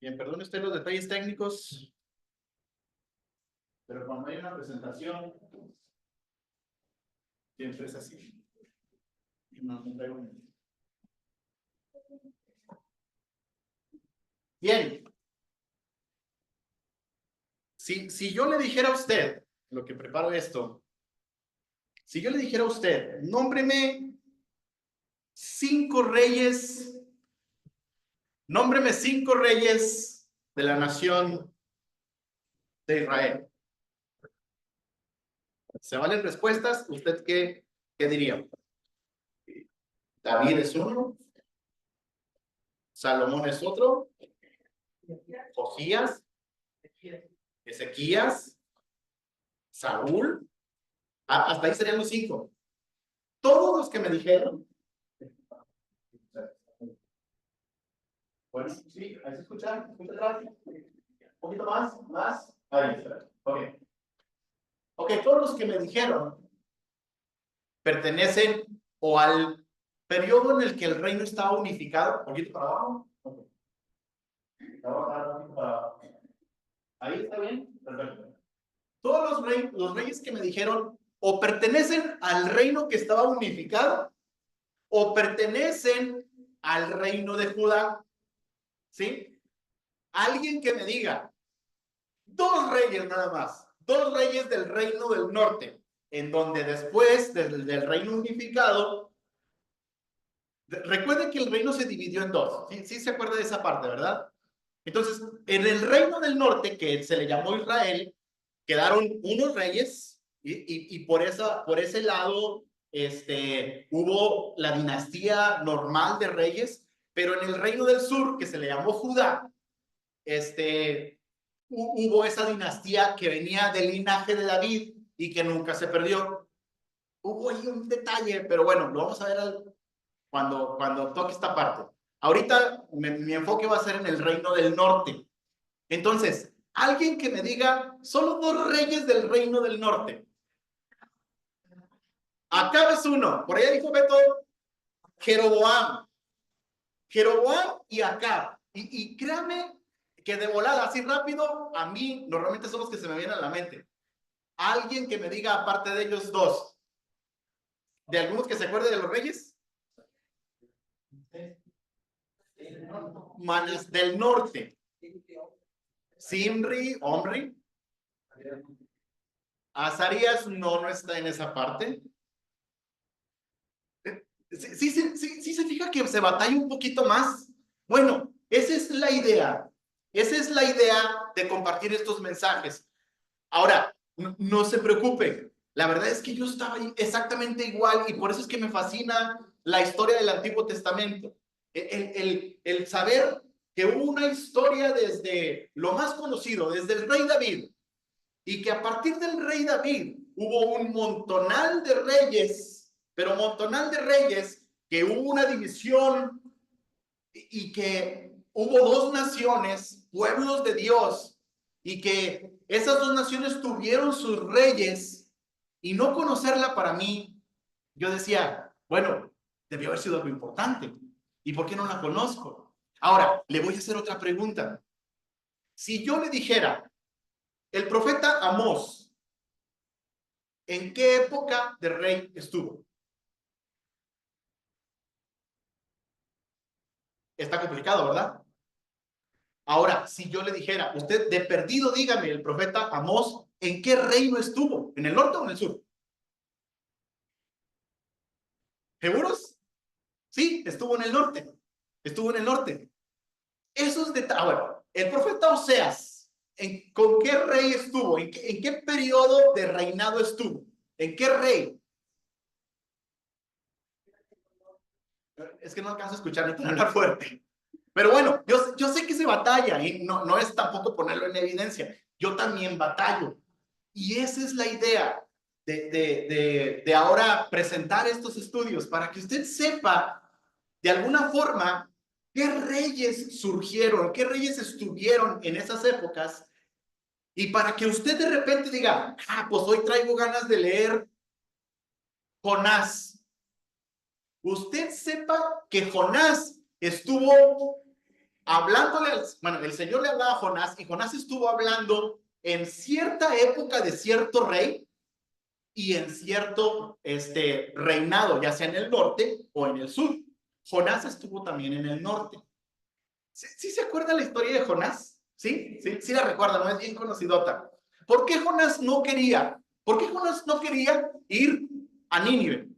Bien, perdone usted los detalles técnicos, pero cuando hay una presentación, siempre es así. Bien. Si yo le dijera a usted, lo que preparo esto, si yo le dijera a usted, nómbreme 5 reyes, nómbreme 5 reyes de la nación de Israel. ¿Se valen respuestas? ¿Usted qué diría? David es uno, Salomón es otro, Josías, Ezequías, Saúl, hasta ahí serían los 5. Todos los que me dijeron. Bueno, sí, ahí se escucha atrás. Un poquito más. Ahí está. Ok, todos los que me dijeron pertenecen o al periodo en el que el reino estaba unificado. Un poquito para abajo. Ahí está bien. Perfecto. Todos los reyes que me dijeron o pertenecen al reino que estaba unificado o pertenecen al reino de Judá. ¿Sí? Alguien que me diga 2 reyes nada más, 2 reyes del reino del norte, en donde después del reino unificado, recuerden que el reino se dividió en 2, ¿sí se acuerda de esa parte, verdad? Entonces, en el reino del norte, que se le llamó Israel, quedaron unos reyes y por ese lado hubo la dinastía normal de reyes, pero en el reino del sur, que se le llamó Judá, hubo esa dinastía que venía del linaje de David y que nunca se perdió. Hubo ahí un detalle, pero bueno, lo vamos a ver cuando toque esta parte. Ahorita mi enfoque va a ser en el reino del norte. Entonces, alguien que me diga, solo 2 reyes del reino del norte. Acab es uno, por allá dijo Beto, Jeroboam y Acab. Y créame que de volada, así rápido, a mí normalmente son los que se me vienen a la mente. Alguien que me diga, aparte de ellos 2, de algunos que se acuerden de los reyes. Manes del norte. Simri, Omri. Azarías no está en esa parte. Sí se fija que se batalla un poquito más. Bueno, esa es la idea. Esa es la idea de compartir estos mensajes. Ahora, no se preocupen. La verdad es que yo estaba exactamente igual y por eso es que me fascina la historia del Antiguo Testamento. El saber que hubo una historia desde lo más conocido, desde el rey David, y que a partir del rey David hubo un montonal de reyes, pero montonal de reyes, que hubo una división y que hubo 2 naciones, pueblos de Dios, y que esas 2 naciones tuvieron sus reyes, y no conocerla para mí, yo decía, bueno, debió haber sido algo importante, ¿y por qué no la conozco? Ahora, le voy a hacer otra pregunta. Si yo le dijera, el profeta Amós, ¿en qué época de rey estuvo? Está complicado, ¿verdad? Ahora, si yo le dijera, usted de perdido dígame, el profeta Amós, ¿en qué reino estuvo? ¿En el norte o en el sur? ¿Seguros? Sí, estuvo en el norte. Estuvo en el norte. Esos detalles. Bueno, el profeta Oseas, ¿con qué rey estuvo? ¿En qué periodo de reinado estuvo? ¿En qué rey? Es que no alcanzo a escuchar ni hablar fuerte. Pero bueno, yo sé que se batalla y no es tampoco ponerlo en evidencia. Yo también batallo. Y esa es la idea de ahora presentar estos estudios, para que usted sepa de alguna forma qué reyes surgieron, qué reyes estuvieron en esas épocas, y para que usted de repente diga, pues hoy traigo ganas de leer Jonás. Usted sepa que Jonás estuvo bueno, el Señor le hablaba a Jonás y Jonás estuvo hablando en cierta época de cierto rey y en cierto reinado, ya sea en el norte o en el sur. Jonás estuvo también en el norte. ¿Sí se acuerda la historia de Jonás? ¿Sí la recuerda, no es bien conocidota. ¿Por qué Jonás no quería? ¿Por qué Jonás no quería ir a Nínive?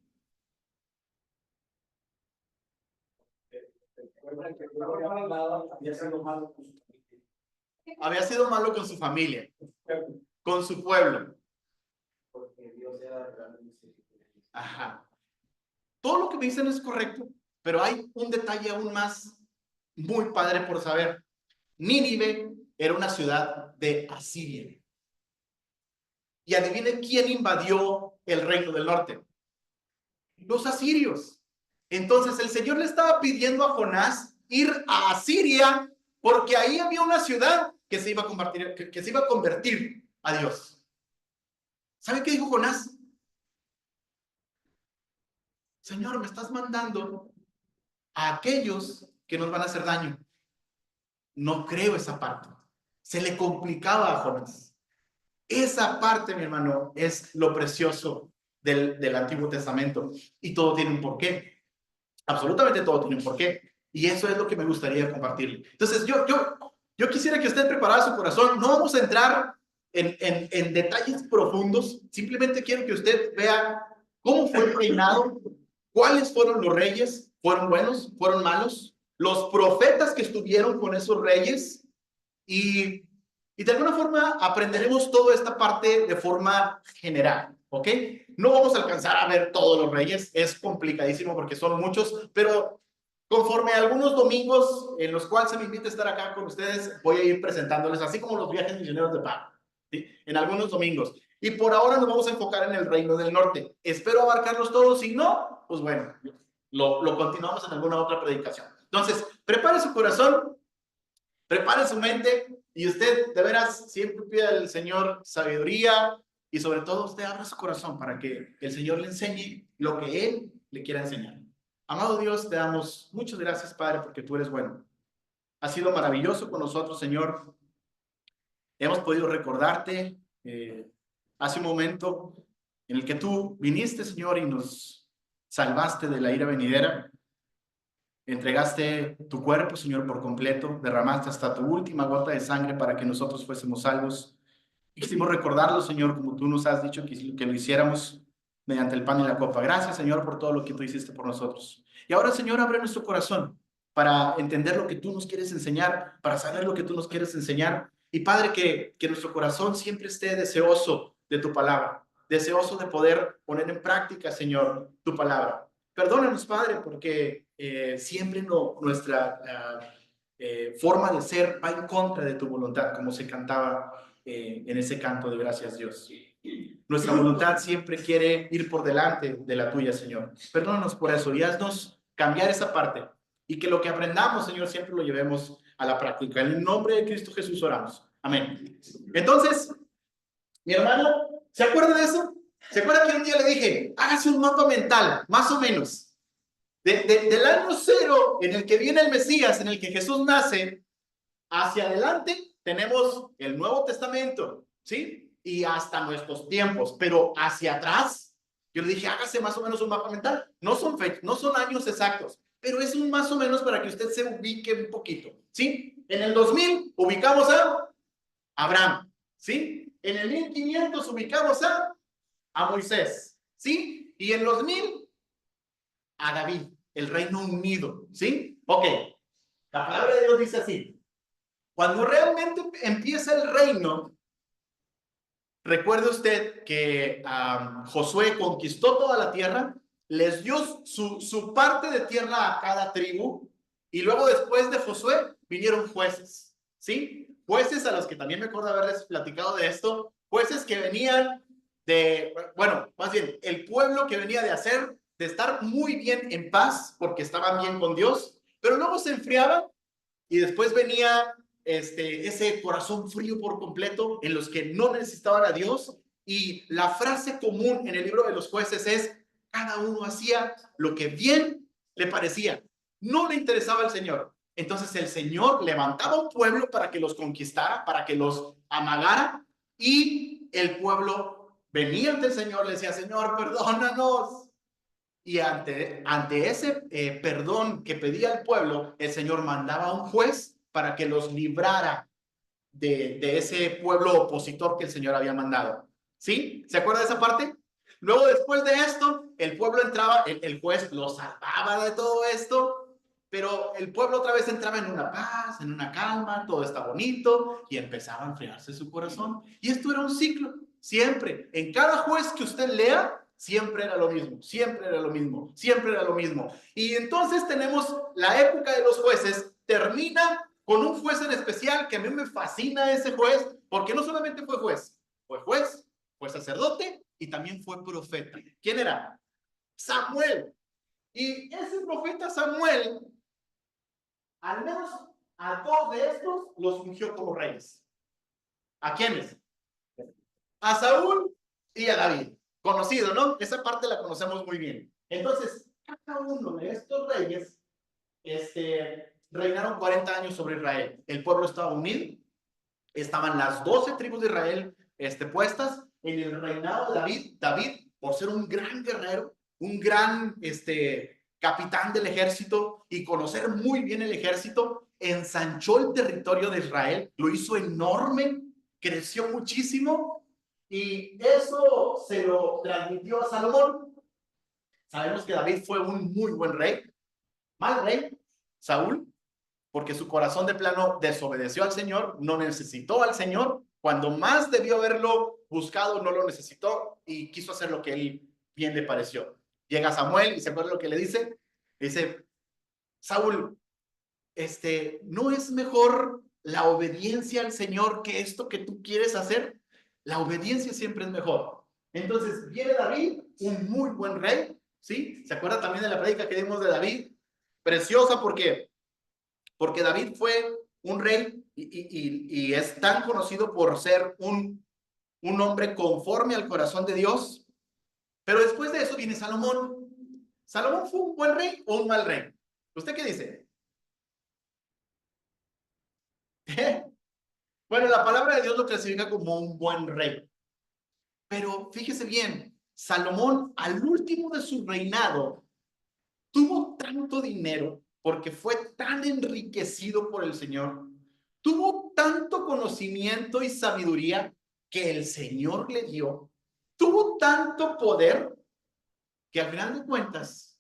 Había sido malo con su familia, con su pueblo. Ajá. Todo lo que me dicen es correcto, pero hay un detalle aún más muy padre por saber. Nínive era una ciudad de Asiria. Y adivinen quién invadió el reino del norte. Los asirios. Entonces el Señor le estaba pidiendo a Jonás ir a Asiria porque ahí había una ciudad que se iba a convertir, que se iba a convertir a Dios. ¿Sabe qué dijo Jonás? Señor, me estás mandando a aquellos que nos van a hacer daño. No creo esa parte. Se le complicaba a Jonás. Esa parte, mi hermano, es lo precioso del Antiguo Testamento. Y todo tiene un porqué. Absolutamente todo tiene un porqué. Y eso es lo que me gustaría compartirle. Entonces, yo quisiera que usted preparara su corazón. No vamos a entrar en detalles profundos. Simplemente quiero que usted vea cómo fue el reinado, cuáles fueron los reyes, fueron buenos, fueron malos, los profetas que estuvieron con esos reyes y de alguna forma aprenderemos toda esta parte de forma general, ¿ok? No vamos a alcanzar a ver todos los reyes, es complicadísimo porque son muchos, pero conforme a algunos domingos en los cuales se me invita a estar acá con ustedes, voy a ir presentándoles, así como los viajes misioneros de pago, ¿sí? En algunos domingos. Y por ahora nos vamos a enfocar en el Reino del Norte. Espero abarcarlos todos, si no, pues bueno, lo continuamos en alguna otra predicación. Entonces, prepare su corazón, prepare su mente y usted de veras siempre pida al Señor sabiduría y sobre todo usted abra su corazón para que el Señor le enseñe lo que Él le quiera enseñar. Amado Dios, te damos muchas gracias, Padre, porque tú eres bueno. Has sido maravilloso con nosotros, Señor. Hemos podido recordarte hace un momento en el que tú viniste, Señor, y nos salvaste de la ira venidera. Entregaste tu cuerpo, Señor, por completo, derramaste hasta tu última gota de sangre para que nosotros fuésemos salvos. Y quisimos recordarlo, Señor, como tú nos has dicho que lo hiciéramos mediante el pan y la copa. Gracias, Señor, por todo lo que tú hiciste por nosotros. Y ahora, Señor, abre nuestro corazón para entender lo que tú nos quieres enseñar, para saber lo que tú nos quieres enseñar. Y Padre, que nuestro corazón siempre esté deseoso de tu palabra, deseoso de poder poner en práctica, Señor, tu palabra. Perdónanos, Padre, porque siempre nuestra forma de ser va en contra de tu voluntad, como se cantaba en ese canto de gracias Dios. Nuestra voluntad siempre quiere ir por delante de la tuya, Señor. Perdónanos por eso y haznos cambiar esa parte y que lo que aprendamos, Señor, siempre lo llevemos a la práctica. En el nombre de Cristo Jesús oramos. Amén. Entonces, mi hermano, ¿se acuerda de eso? ¿Se acuerda que un día le dije, hágase un mapa mental, más o menos, del año cero en el que viene el Mesías, en el que Jesús nace, hacia adelante tenemos el Nuevo Testamento, ¿sí? Y hasta nuestros tiempos, pero hacia atrás, yo le dije, hágase más o menos un mapa mental. No son años exactos, pero es un más o menos para que usted se ubique un poquito, ¿sí? En el 2000 ubicamos a Abraham, ¿sí? En el 1500 ubicamos a Moisés, ¿sí? Y en los 1000 a David, el Reino Unido, ¿sí? Ok, la palabra de Dios dice así. Cuando realmente empieza el reino, recuerde usted que Josué conquistó toda la tierra, les dio su parte de tierra a cada tribu, y luego después de Josué vinieron jueces, ¿sí? Jueces a los que también me acuerdo haberles platicado de esto, jueces que venían bueno, más bien, el pueblo que venía de estar muy bien en paz, porque estaban bien con Dios, pero luego se enfriaban y después venía ese corazón frío por completo en los que no necesitaban a Dios. Y la frase común en el libro de los jueces es, cada uno hacía lo que bien le parecía. No le interesaba al Señor. Entonces el Señor levantaba un pueblo para que los conquistara, para que los amagara, y el pueblo venía ante el Señor, le decía, Señor, perdónanos. Y ante ese perdón que pedía el pueblo, el Señor mandaba a un juez para que los librara de ese pueblo opositor que el Señor había mandado. ¿Sí? ¿Se acuerda de esa parte? Luego, después de esto, el pueblo entraba, el juez lo salvaba de todo esto, pero el pueblo otra vez entraba en una paz, en una calma, todo está bonito, y empezaba a enfriarse su corazón. Y esto era un ciclo, siempre. En cada juez que usted lea, siempre era lo mismo, siempre era lo mismo, siempre era lo mismo. Y entonces tenemos la época de los jueces, termina con un juez en especial, que a mí me fascina ese juez, porque no solamente fue juez, fue sacerdote y también fue profeta. ¿Quién era? Samuel. Y ese profeta Samuel, al menos a dos de estos, los ungió como reyes. ¿A quiénes? A Saúl y a David. Conocido, ¿no? Esa parte la conocemos muy bien. Entonces, cada uno de estos reyes, reinaron 40 años sobre Israel. El pueblo estaba unido, estaban las 12 tribus de Israel puestas en el reinado de David. David, por ser un gran guerrero, un gran capitán del ejército y conocer muy bien el ejército, ensanchó el territorio de Israel, lo hizo enorme, creció muchísimo, y eso se lo transmitió a Salomón. Sabemos que David fue un muy buen rey. Mal rey, Saúl, porque su corazón de plano desobedeció al Señor, no necesitó al Señor, cuando más debió haberlo buscado, no lo necesitó y quiso hacer lo que él bien le pareció. Llega Samuel y se acuerda lo que le dice. Dice, Saúl, ¿no es mejor la obediencia al Señor que esto que tú quieres hacer? La obediencia siempre es mejor. Entonces viene David, un muy buen rey, ¿sí? ¿Se acuerda también de la prédica que dimos de David? Preciosa porque David fue un rey y es tan conocido por ser un hombre conforme al corazón de Dios. Pero después de eso viene Salomón. ¿Salomón fue un buen rey o un mal rey? ¿Usted qué dice? Bueno, la palabra de Dios lo clasifica como un buen rey. Pero fíjese bien, Salomón al último de su reinado tuvo tanto dinero porque fue tan enriquecido por el Señor, tuvo tanto conocimiento y sabiduría que el Señor le dio, tuvo tanto poder que al final de cuentas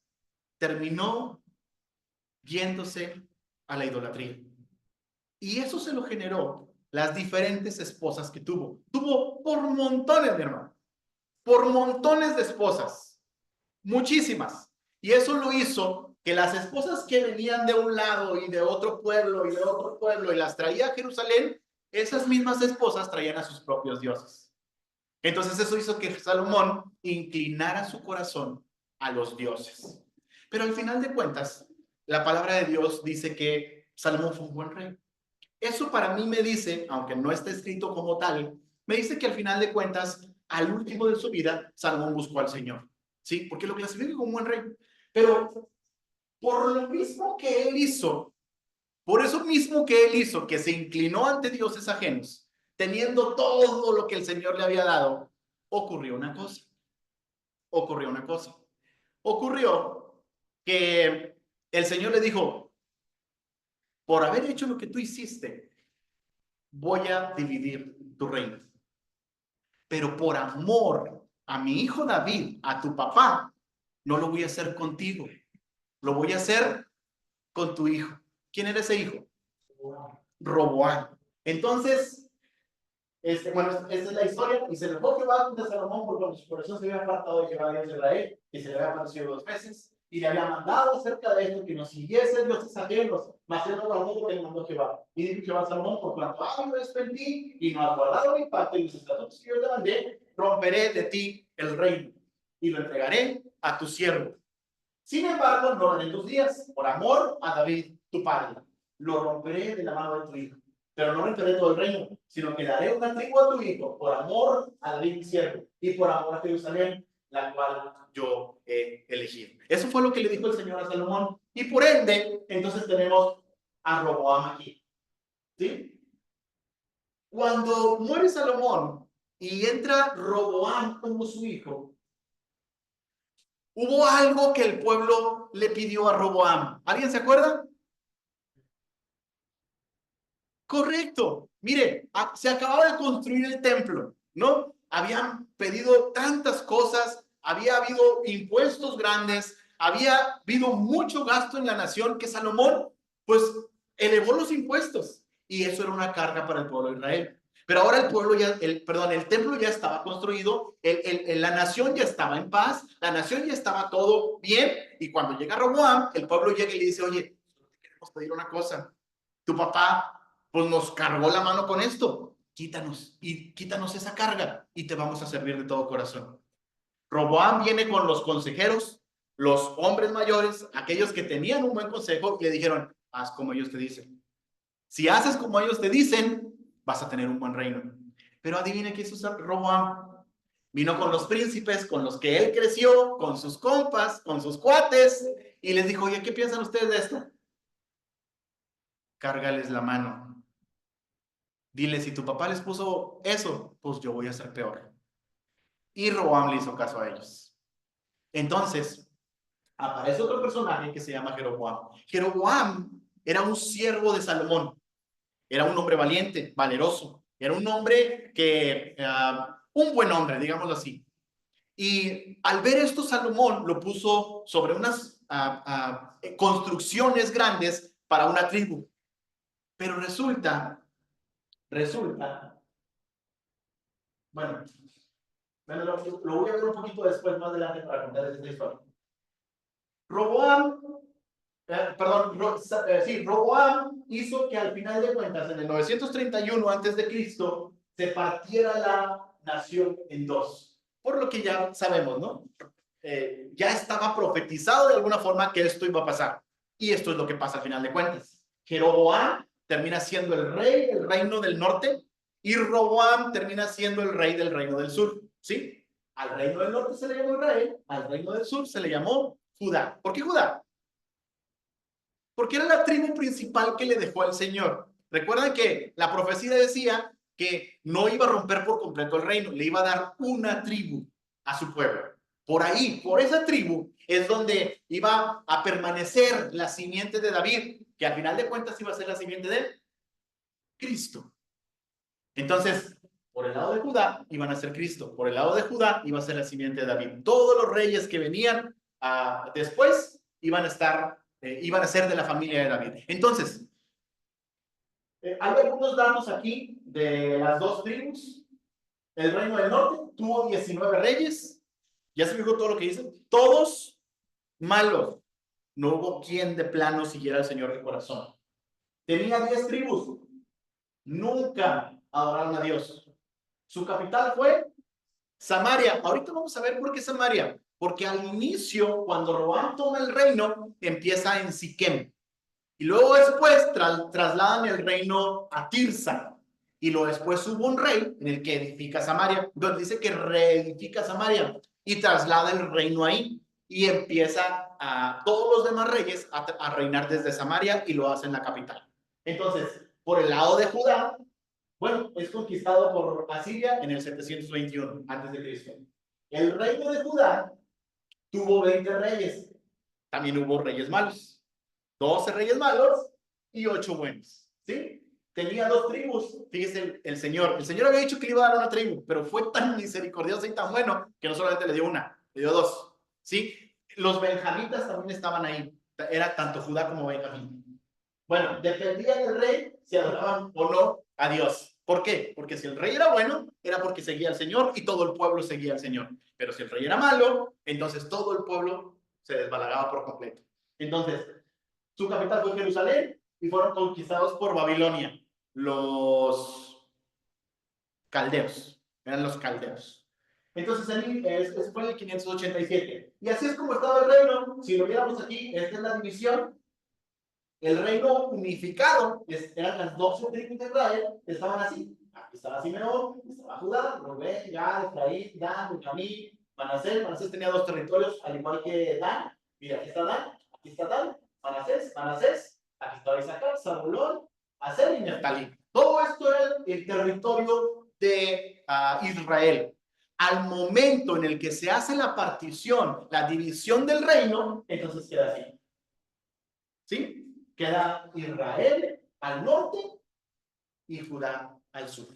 terminó yéndose a la idolatría. Y eso se lo generó las diferentes esposas que tuvo. Tuvo por montones, mi hermano, por montones de esposas, muchísimas. Y eso lo hizo que las esposas que venían de un lado y de otro pueblo y de otro pueblo y las traía a Jerusalén, esas mismas esposas traían a sus propios dioses. Entonces eso hizo que Salomón inclinara su corazón a los dioses. Pero al final de cuentas, la palabra de Dios dice que Salomón fue un buen rey. Eso para mí me dice, aunque no está escrito como tal, me dice que al final de cuentas, al último de su vida, Salomón buscó al Señor. ¿Sí? Porque lo clasifica como un buen rey. Pero por lo mismo que él hizo, por eso mismo que él hizo, que se inclinó ante dioses ajenos, teniendo todo lo que el Señor le había dado, ocurrió una cosa. Ocurrió una cosa. Ocurrió que el Señor le dijo, por haber hecho lo que tú hiciste, voy a dividir tu reino. Pero por amor a mi hijo David, a tu papá, no lo voy a hacer contigo. Lo voy a hacer con tu hijo. ¿Quién era ese hijo? Roboam. Entonces, bueno, esta es la historia. Y se le fue Jehová de Salomón porque su corazón se había apartado de Jehová Dios de Israel, y se le había aparecido 2 veces. Y le había mandado acerca de esto que nos siguiese dioses ajenos, mas él no guardó lo que le mandó Jehová. Y dijo Jehová a Salomón, por cuanto hago esto en ti y no has guardado mi pacto y los estatutos que yo te mandé, romperé de ti el reino y lo entregaré a tu siervo. Sin embargo, no en tus días, por amor a David, tu padre. Lo romperé de la mano de tu hijo. Pero no romperé todo el reino, sino que daré una tribu a tu hijo, por amor a David, mi siervo, y por amor a Jerusalén, la cual yo he elegido. Eso fue lo que le dijo el Señor a Salomón. Y por ende, entonces tenemos a Roboam aquí. ¿Sí? Cuando muere Salomón y entra Roboam como su hijo, hubo algo que el pueblo le pidió a Roboam. ¿Alguien se acuerda? Correcto. Mire, se acababa de construir el templo, ¿no? Habían pedido tantas cosas, había habido impuestos grandes, había habido mucho gasto en la nación que Salomón, pues, elevó los impuestos y eso era una carga para el pueblo de Israel. Pero ahora el pueblo ya, el templo ya estaba construido, la nación ya estaba en paz, la nación ya estaba todo bien y cuando llega Roboam, el pueblo llega y le dice, oye, queremos pedir una cosa. Tu papá pues nos cargó la mano con esto. Quítanos esa carga y te vamos a servir de todo corazón. Roboam viene con los consejeros, los hombres mayores, aquellos que tenían un buen consejo y le dijeron, haz como ellos te dicen. Si haces como ellos te dicen, vas a tener un buen reino. Pero adivine qué hizo Roboam. Vino con los príncipes, con los que él creció, con sus compas, con sus cuates, y les dijo, oye, ¿qué piensan ustedes de esto? Cárgales la mano. Dile, si tu papá les puso eso, pues yo voy a ser peor. Y Roboam le hizo caso a ellos. Entonces, aparece otro personaje que se llama Jeroboam. Jeroboam era un siervo de Salomón. Era un hombre valiente, valeroso. Era un hombre que, un buen hombre, digámoslo así. Y al ver esto, Salomón lo puso sobre unas construcciones grandes para una tribu. Pero resulta, bueno, lo voy a ver un poquito después, más adelante, para contarles esta historia. Roboam, Roboam hizo que al final de cuentas, en el 931 antes de Cristo, se partiera la nación en dos. Por lo que ya sabemos, ¿no? Ya estaba profetizado de alguna forma que esto iba a pasar. Y esto es lo que pasa al final de cuentas. Jeroboam termina siendo el rey del reino del norte y Roboam termina siendo el rey del reino del sur. ¿Sí? Al reino del norte se le llamó Israel, al reino del sur se le llamó Judá. ¿Por qué Judá? Porque era la tribu principal que le dejó al Señor. Recuerden que la profecía decía que no iba a romper por completo el reino, le iba a dar una tribu a su pueblo. Por ahí, por esa tribu, es donde iba a permanecer la simiente de David, que al final de cuentas iba a ser la simiente de Cristo. Entonces, por el lado de Judá iban a ser Cristo, por el lado de Judá iba a ser la simiente de David. Todos los reyes que venían después iban a ser de la familia de David. Entonces, hay algunos datos aquí de las dos tribus. El reino del norte tuvo 19 reyes. Ya se dijo todo lo que dicen. Todos malos. No hubo quien de plano siguiera al Señor de corazón. Tenía 10 tribus. Nunca adoraron a Dios. Su capital fue Samaria. Ahorita vamos a ver por qué Samaria. Porque al inicio, cuando Roboam toma el reino, empieza en Siquem. Y luego después trasladan el reino a Tirsa. Y luego después hubo un rey en el que edifica Samaria. Donde dice que reedifica Samaria y traslada el reino ahí. Y empieza a todos los demás reyes a reinar desde Samaria y lo hacen la capital. Entonces, por el lado de Judá, bueno, es conquistado por Asiria en el 721 antes de Cristo. El reino de Judá tuvo 20 reyes. También hubo reyes malos. 12 reyes malos y 8 buenos. ¿Sí? Tenía dos tribus. Fíjese el Señor. El Señor había dicho que le iba a dar una tribu, pero fue tan misericordioso y tan bueno que no solamente le dio una, le dio dos. ¿Sí? Los benjamitas también estaban ahí. Era tanto Judá como Benjamín. Bueno, dependía del rey si adoraban o no a Dios. ¿Por qué? Porque si el rey era bueno, era porque seguía al Señor y todo el pueblo seguía al Señor. Pero si el rey era malo, entonces todo el pueblo se desbalagaba por completo. Entonces, su capital fue Jerusalén y fueron conquistados por Babilonia. Los caldeos, eran los caldeos. Entonces, fue en el 587. Y así es como estaba el reino. Si lo viéramos aquí, esta es la división. El reino unificado, eran las 12 tribus de Israel, estaban así. Aquí estaba Simeón, estaba Judá, Rubén, Gad, Efraín, Dan, Benjamín, Manasés. Manasés tenía dos territorios, al igual que Dan. Mira, aquí está Dan, aquí está Dan. Manasés, Aquí estaba Isaacar, Zabulón, Aser y Neftalí. Todo esto era el territorio de Israel. Al momento en el que se hace la partición, la división del reino, entonces queda así. ¿Sí? Queda Israel al norte y Judá al sur.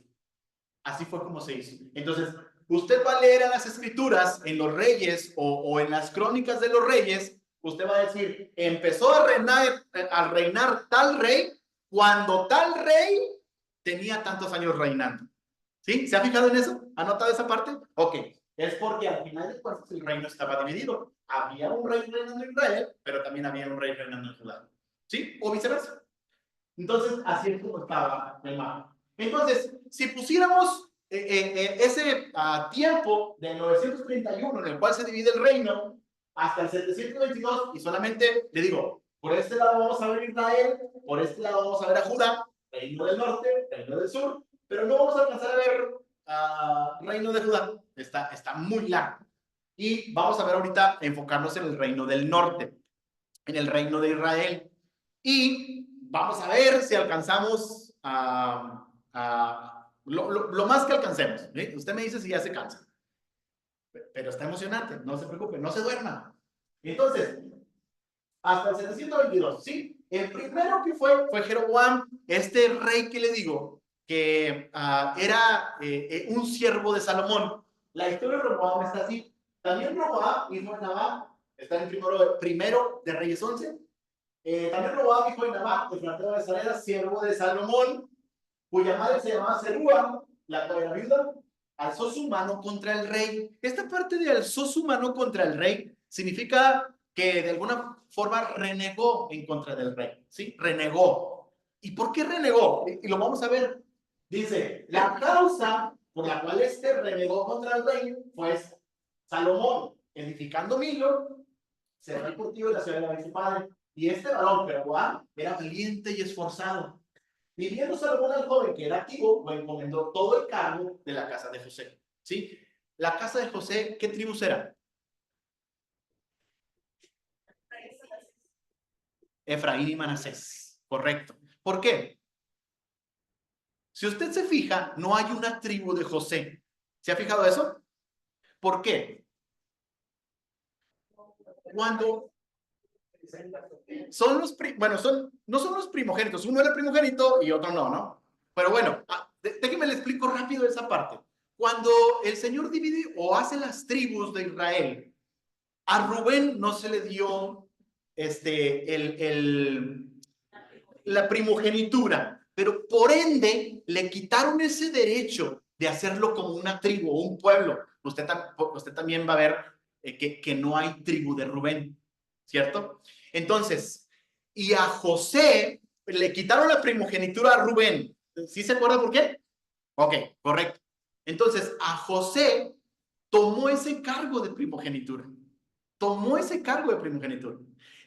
Así fue como se hizo. Entonces, usted va a leer en las escrituras, en los reyes o en las crónicas de los reyes, usted va a decir, empezó a reinar tal rey cuando tal rey tenía tantos años reinando. ¿Sí? ¿Se ha fijado en eso? ¿Ha notado esa parte? Ok. Es porque al final de cuentas el reino estaba dividido. Había un rey reinando en Israel, pero también había un rey reinando en Judá. ¿Sí? O viceversa. Entonces, así es como estaba el mapa. Entonces, si pusiéramos ese tiempo de 931 en el cual se divide el reino hasta el 722 y solamente, le digo, por este lado vamos a ver Israel, por este lado vamos a ver a Judá, reino del norte, reino del sur, pero no vamos a alcanzar a ver reino de Judá, está muy largo. Y vamos a ver ahorita enfocarnos en el reino del norte, en el reino de Israel. Y vamos a ver si alcanzamos lo más que alcancemos. ¿Sí? Usted me dice si ya se cansa. Pero está emocionante, no se preocupe, no se duerma. Entonces, hasta el 722, ¿sí? El primero que fue Jeroboam, este rey que le digo, que era un siervo de Salomón. La historia de Roboam está así. También Roboam, hijo de Nabat, está en primero de Reyes 11. También Roboam, hijo de Nabat, el plantero de Sareda, siervo de Salomón, cuya madre se llamaba Zerúa, la cual era viuda, alzó su mano contra el rey. Esta parte de alzó su mano contra el rey significa que de alguna forma renegó en contra del rey, ¿sí? Renegó. ¿Y por qué renegó? Y lo vamos a ver. Dice, la causa por la cual este renegó contra el rey fue Salomón, edificando Milo, cerca del cultivo de la ciudad de su padre. Y este varón, Jeroboam, era valiente y esforzado. Viviendo Salomón al joven que era activo, lo encomendó todo el cargo de la casa de José. ¿Sí? La casa de José, ¿qué tribus era? Efraín y Manasés. Correcto. ¿Por qué? Si usted se fija, no hay una tribu de José. ¿Se ha fijado eso? ¿Por qué? Cuando son los, bueno, no son los primogénitos, uno era primogénito y otro no, ¿no? Pero bueno, déjenme le explico rápido esa parte. Cuando el Señor divide o hace las tribus de Israel, a Rubén no se le dio la primogenitura, pero por ende le quitaron ese derecho de hacerlo como una tribu o un pueblo. Usted también va a ver que no hay tribu de Rubén, ¿cierto? Entonces, y a José le quitaron la primogenitura a Rubén. ¿Sí se acuerda por qué? Ok, correcto. Entonces, a José tomó ese cargo de primogenitura. Tomó ese cargo de primogenitura.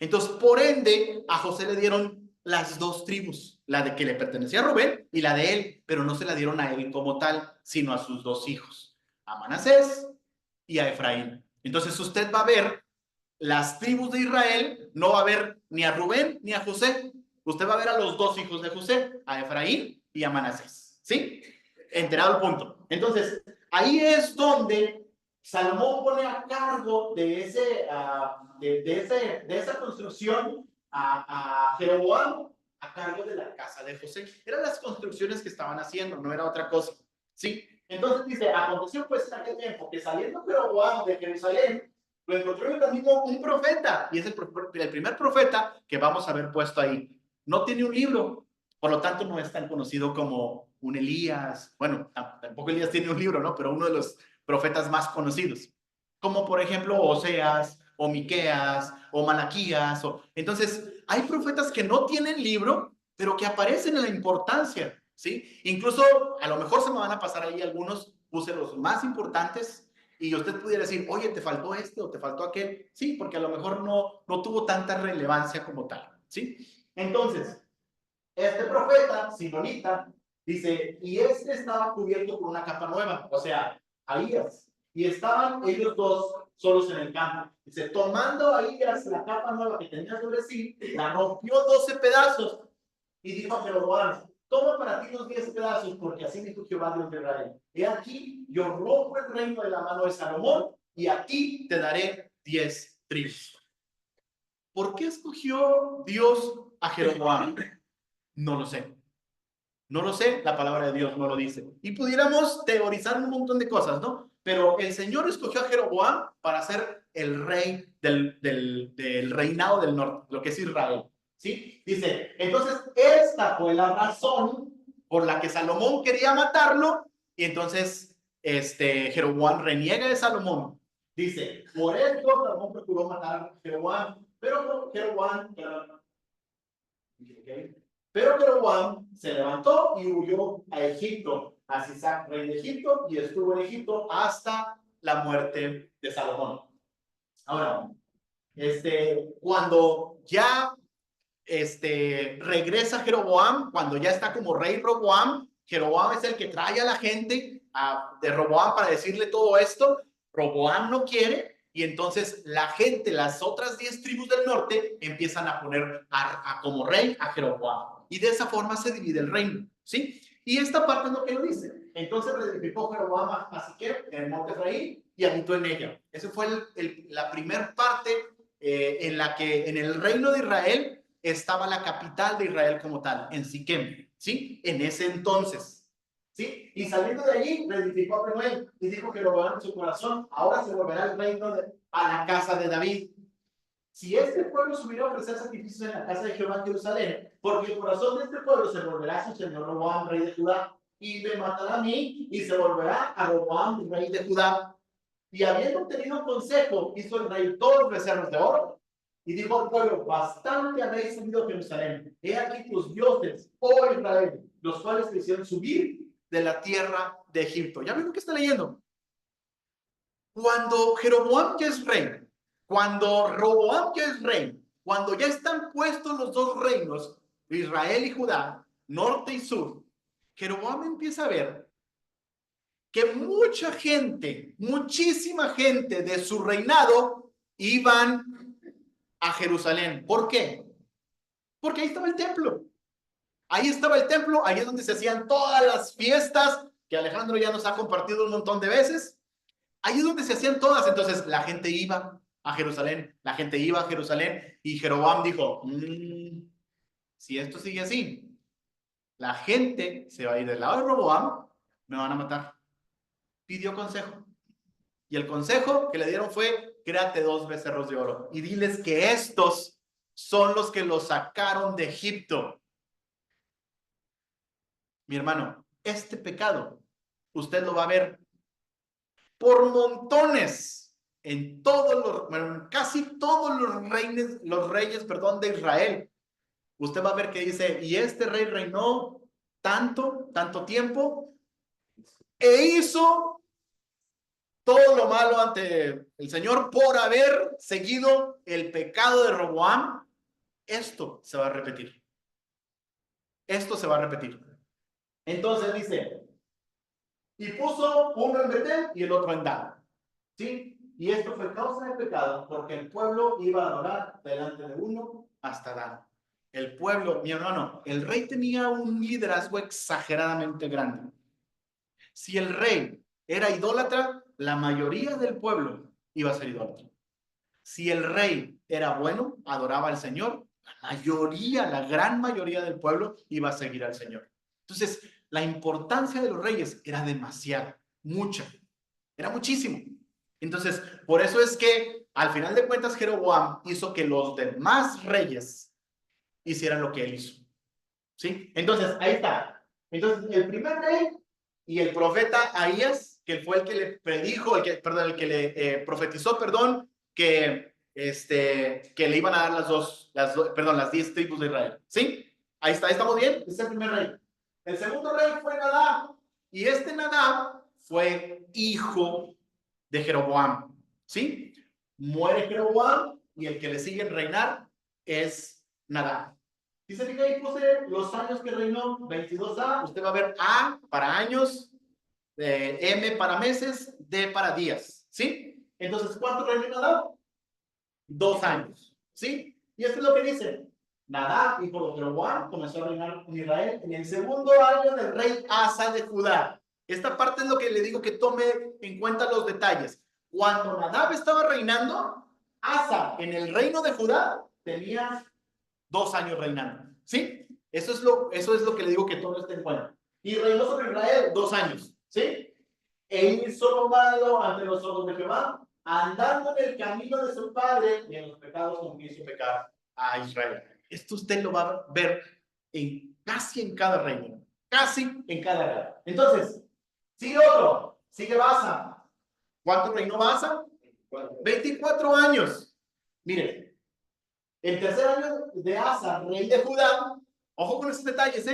Entonces, por ende, a José le dieron las dos tribus, la de que le pertenecía a Rubén y la de él, pero no se la dieron a él como tal, sino a sus dos hijos, a Manasés y a Efraín. Entonces, usted va a ver las tribus de Israel, no va a ver ni a Rubén ni a José. Usted va a ver a los dos hijos de José, a Efraín y a Manasés. ¿Sí? Enterado el punto. Entonces, ahí es donde Salomón pone a cargo de esa construcción a Jeroboam a cargo de la casa de José. Eran las construcciones que estaban haciendo, no era otra cosa. ¿Sí? Entonces dice, aconteció pues en aquel tiempo que saliendo Jeroboam de Jerusalén, lo encontró en el camino un profeta, y es el primer profeta que vamos a ver puesto ahí. No tiene un libro, por lo tanto no es tan conocido como un Elías. Bueno, tampoco Elías tiene un libro, ¿no? Pero uno de los profetas más conocidos, como por ejemplo Oseas, o Miqueas, o Malaquías. Entonces, hay profetas que no tienen libro, pero que aparecen en la importancia, ¿sí? Incluso, a lo mejor se me van a pasar ahí algunos, puse los más importantes, y usted pudiera decir, oye, te faltó este o te faltó aquel. Sí, porque a lo mejor no tuvo tanta relevancia como tal, ¿sí? Entonces, este profeta, Silonita, dice, y este estaba cubierto con una capa nueva, o sea, Ahías. y estaban ellos dos solos en el campo. Dice, tomando ahí la capa nueva que tenía sobre sí, la rompió 12 pedazos y dijo a Jeroboam, toma para ti los 10 pedazos, porque así dijo Jehová Dios de Israel. He aquí, yo rompo el reino de la mano de Salomón y a ti te daré 10 tribus. ¿Por qué escogió Dios a Jeroboam? No lo sé. No lo sé, la palabra de Dios no lo dice. Y pudiéramos teorizar un montón de cosas, ¿no? Pero el Señor escogió a Jeroboam para ser el rey del reinado del norte, lo que es Israel. ¿Sí? Dice, entonces esta fue la razón por la que Salomón quería matarlo y entonces Jeroboam reniega de Salomón. Dice, por esto Salomón procuró matar a Jeroboam, pero Jeroboam... Okay. Pero Jeroboam se levantó y huyó a Egipto, a Sisac, rey de Egipto, y estuvo en Egipto hasta la muerte de Salomón. Ahora, cuando ya regresa Jeroboam, cuando ya está como rey Roboam, Jeroboam es el que trae a la gente de Roboam para decirle todo esto. Roboam no quiere, y entonces la gente, las otras 10 tribus del norte, empiezan a poner como rey a Jeroboam. Y de esa forma se divide el reino, ¿sí? Y esta parte es lo que lo dice. Entonces reedificó Jeroboam a Siquem, en el monte Efraín, y habitó en ella. Esa fue la primera parte en la que en el reino de Israel estaba la capital de Israel como tal, en Siquem, ¿sí? En ese entonces, ¿sí? Y saliendo de allí, reedificó a Penuel y dijo que lo verá en su corazón, ahora se volverá el reino a la casa de David. Si este pueblo subiera a ofrecer sacrificios en la casa de Jehová en Jerusalén, porque el corazón de este pueblo se volverá a su señor Roboam, rey de Judá, y me matará a mí, y se volverá a Roboam, rey de Judá. Y habiendo obtenido consejo, hizo el rey todos becerros de oro, y dijo al pueblo, bastante habéis subido a Jerusalén. He aquí tus dioses, oh Israel, los cuales te hicieron subir de la tierra de Egipto. ¿Ya ven lo que está leyendo? Cuando Jeroboam ya es rey, cuando Roboam ya es rey, cuando ya están puestos los dos reinos, Israel y Judá, norte y sur, Jeroboam empieza a ver que mucha gente, muchísima gente de su reinado iban a Jerusalén. ¿Por qué? Porque ahí estaba el templo. Ahí estaba el templo, ahí es donde se hacían todas las fiestas que Alejandro ya nos ha compartido un montón de veces. Ahí es donde se hacían todas. Entonces la gente iba a Jerusalén, la gente iba a Jerusalén y Jeroboam dijo, si esto sigue así, la gente se va a ir del lado de Roboam, me van a matar. Pidió consejo. Y el consejo que le dieron fue, créate 2 becerros de oro y diles que estos son los que los sacaron de Egipto. Mi hermano, este pecado, usted lo va a ver por montones en casi todos los reyes, perdón, de Israel. Usted va a ver que dice, y este rey reinó tanto tiempo, e hizo todo lo malo ante el Señor por haber seguido el pecado de Roboam. Esto se va a repetir. Esto se va a repetir. Entonces dice, y puso uno en Betel y el otro en Dan. ¿Sí? Y esto fue causa de pecado porque el pueblo iba a adorar delante de uno hasta Dan. El pueblo, mi hermano, el rey tenía un liderazgo exageradamente grande. Si el rey era idólatra, la mayoría del pueblo iba a ser idólatra. Si el rey era bueno, adoraba al Señor, la gran mayoría del pueblo iba a seguir al Señor. Entonces, la importancia de los reyes era demasiada, mucha, era muchísimo. Entonces, por eso es que al final de cuentas Jeroboam hizo que los demás reyes hicieran lo que él hizo. ¿Sí? Entonces, ahí está. Entonces, el primer rey y el profeta Ahías, que fue el que le predijo, el que le profetizó, que le iban a dar las 10 tribus de Israel. ¿Sí? Ahí está, ¿estamos bien? Ese es el primer rey. El segundo rey fue Nadab, y Nadab fue hijo de Jeroboam. ¿Sí? Muere Jeroboam y el que le sigue en reinar es Nadab. Dice que ahí puse los años que reinó, 22A. Usted va a ver A para años, M para meses, D para días, ¿sí? Entonces, ¿cuánto reinó Nadab? 2 años, ¿sí? Y esto es lo que dice. Nadab, hijo de Jeroboam, comenzó a reinar en Israel en el segundo año del rey Asa de Judá. Esta parte es lo que le digo que tome en cuenta los detalles. Cuando Nadab estaba reinando, Asa en el reino de Judá tenía 2 años reinando, ¿sí? Eso es lo que le digo que tome en cuenta. Y reinó sobre Israel 2 años, ¿sí? E hizo lo malo ante los ojos de Jehová, andando en el camino de su padre y en los pecados con que hizo pecar a Israel. Esto usted lo va a ver casi en cada reino, casi en cada reino. Entonces, sigue otro, sigue Baasa. ¿Cuánto reinó Baasa? 24 años. Miren, el tercer año de Asa, rey de Judá, ojo con esos detalles,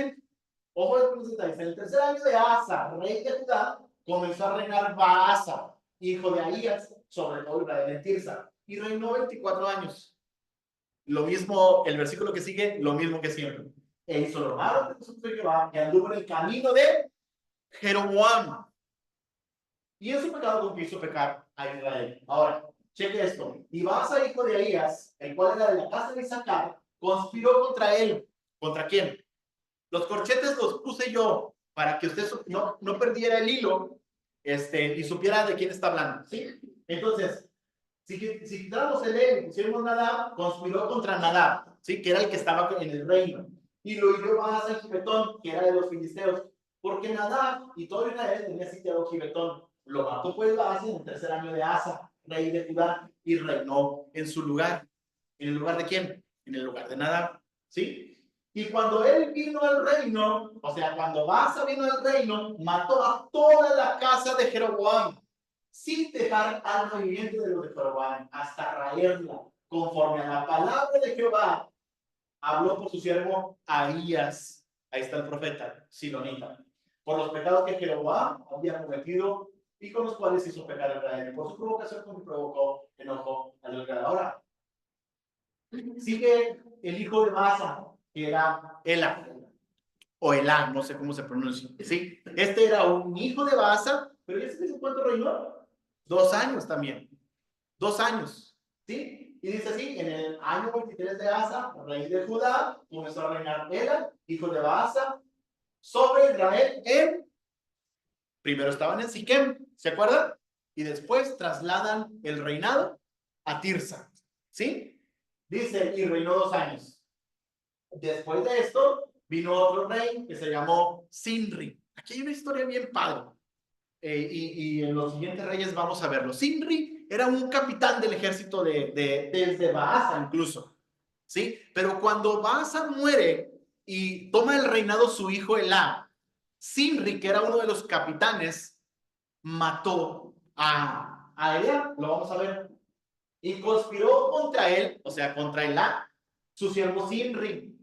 ojo con esos detalles. En el tercer año de Asa, rey de Judá, comenzó a reinar Baasa, hijo de Ahías, sobre todo Israel en Tirsa, y reinó 24 años. Lo mismo, el versículo que sigue, lo mismo que siempre. E hizo lo malo de Jehová, que anduvo en el camino de Jeroboam. Y en su pecado con que hizo pecar a Israel. Ahora, cheque esto. Y Baasa, hijo de Ahías, el cual era de la casa de Isaacar, conspiró contra él. ¿Contra quién? Los corchetes los puse yo para que usted no perdiera el hilo y supiera de quién está hablando, ¿sí? Entonces, si quitamos el él y pusiéramos Nadab, conspiró contra Nadab, ¿sí? Que era el que estaba en el reino. Y lo hirió Baasa en Gibetón, que era de los filisteos, porque Nadab y todo Israel tenía sitiado Gibetón. Lo mató pues Baasa en el tercer año de Asa, rey de Judá, y reinó en su lugar. ¿En el lugar de quién? En el lugar de Nadab, ¿sí? Y cuando él vino al reino, o sea, cuando Baasa vino al reino, mató a toda la casa de Jeroboam, sin dejar alma viviente de los de Jeroboam, hasta raerla, conforme a la palabra de Jehová, habló por su siervo Ahías. Ahí está el profeta Silonita, por los pecados que Jeroboam había cometido y con los cuales hizo pecar a Israel, y por su provocación como provocó enojo a los de ahora. Sigue el hijo de Baasa, que era Ela, o Elá, no sé cómo se pronuncia, ¿sí? Este era un hijo de Baasa, pero ¿ya se cuánto reinó? 2 años también, 2 años, ¿sí? Y dice así, en el año 23 de Asa, rey de Judá, comenzó a reinar Ela, hijo de Baasa, sobre Israel primero estaban en Siquem, ¿se acuerdan? Y después trasladan el reinado a Tirsa, ¿sí? Dice, y reinó 2 años. Después de esto, vino otro rey que se llamó Sinri. Aquí hay una historia bien padre. Y en los siguientes reyes vamos a verlo. Sinri era un capitán del ejército desde Baasa incluso, ¿sí? Pero cuando Baasa muere y toma el reinado su hijo Elá, Sinri, que era uno de los capitanes, mató a Elá, lo vamos a ver, y conspiró contra él, o sea, contra Elá, su siervo Sinri,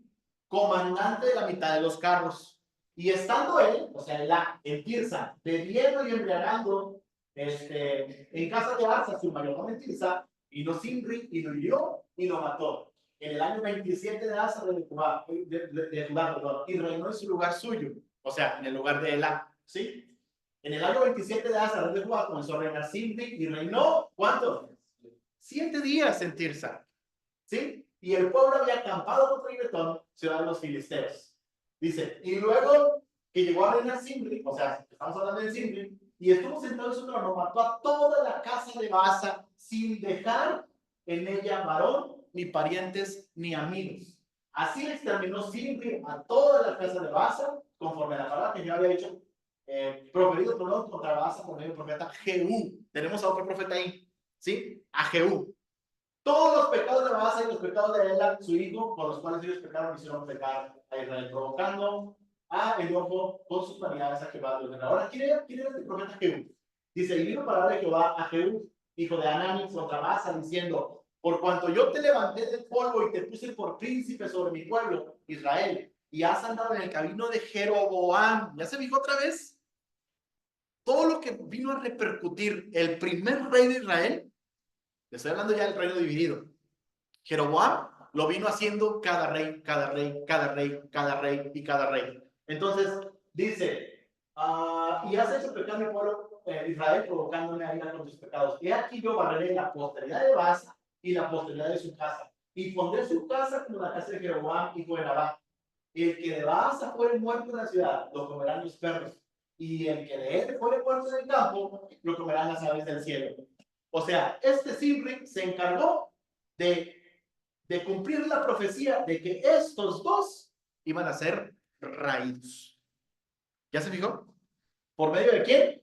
comandante de la mitad de los carros. Y estando él, o sea, en Tirsa, bebiendo y embriagando, en casa de Asa, su mayordomo en Tirsa, vino Sinri y lo hirió y lo mató. En el año 27 de Asa de Judá, perdón, y reinó en su lugar suyo, o sea, en el lugar de Elá, ¿sí? En el año 27 de Asa de Judá comenzó a reinar Sinri y reinó, ¿cuánto? 7 días en Tirsa, ¿sí? Y el pueblo había acampado contra Gibetón, ciudad de los filisteos. Dice, y luego que llegó a reinar Simri, o sea, estamos hablando de Simri, y estuvo sentado en su trono, mató a toda la casa de Baasa, sin dejar en ella varón, ni parientes, ni amigos. Así exterminó Simri a toda la casa de Baasa, conforme a la palabra que yo había hecho, proferido contra Baasa por medio del profeta Jehú. Tenemos a otro profeta ahí, ¿sí? A Jehú. Todos los pecados de Baasa y los pecados de Ela, su hijo, por los cuales ellos pecaron, hicieron pecar a Israel, provocando a enojo con sus vanidades a Jehová. Ahora, ¿quién era este profeta Jehú? Dice, y vino palabra de Jehová a Jehú, hijo de Anani, contra Baasa, diciendo, por cuanto yo te levanté del polvo y te puse por príncipe sobre mi pueblo, Israel, y has andado en el camino de Jeroboam. ¿Ya se dijo otra vez? Todo lo que vino a repercutir el primer rey de Israel. Le estoy hablando ya del reino dividido. Jeroboam lo vino haciendo cada rey, cada rey, cada rey, cada rey y cada rey. Entonces, dice, y has hecho pecar mi pueblo Israel, provocándome a ira con tus pecados. He aquí yo barreré la posteridad de Baasa y la posteridad de su casa, y pondré su casa como la casa de Jeroboam, hijo de Nabat. El que de Baasa fuere muerto en la ciudad, lo comerán los perros, y el que de él fuere muerto en el campo, lo comerán las aves del cielo. O sea, este Zimri se encargó de cumplir la profecía de que estos dos iban a ser raídos. ¿Ya se fijó? ¿Por medio de quién?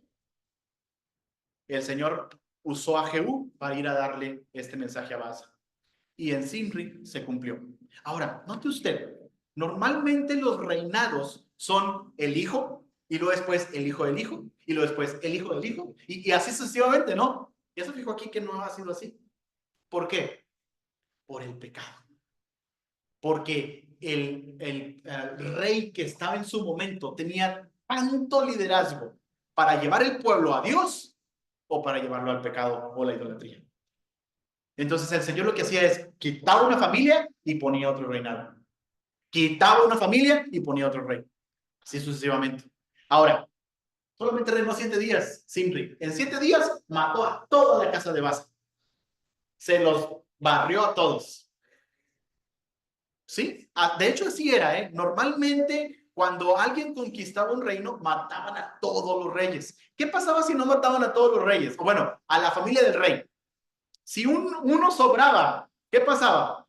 El Señor usó a Jehú para ir a darle este mensaje a Baasa. Y en Zimri se cumplió. Ahora, note usted, normalmente los reinados son el hijo, y luego después el hijo del hijo, y luego después el hijo del hijo, y así sucesivamente, ¿no? Ya se fijó aquí que no ha sido así. ¿Por qué? Por el pecado. Porque el rey que estaba en su momento tenía tanto liderazgo para llevar el pueblo a Dios o para llevarlo al pecado o la idolatría. Entonces el Señor lo que hacía es quitaba una familia y ponía otro reinado. Quitaba una familia y ponía otro rey. Así sucesivamente. Ahora, solamente reinó 7 días, Zimri. En 7 días mató a toda la casa de Baasa. Se los barrió a todos. ¿Sí? De hecho, así era, ¿eh? Normalmente, cuando alguien conquistaba un reino, mataban a todos los reyes. ¿Qué pasaba si no mataban a todos los reyes? O bueno, a la familia del rey. Si uno sobraba, ¿qué pasaba?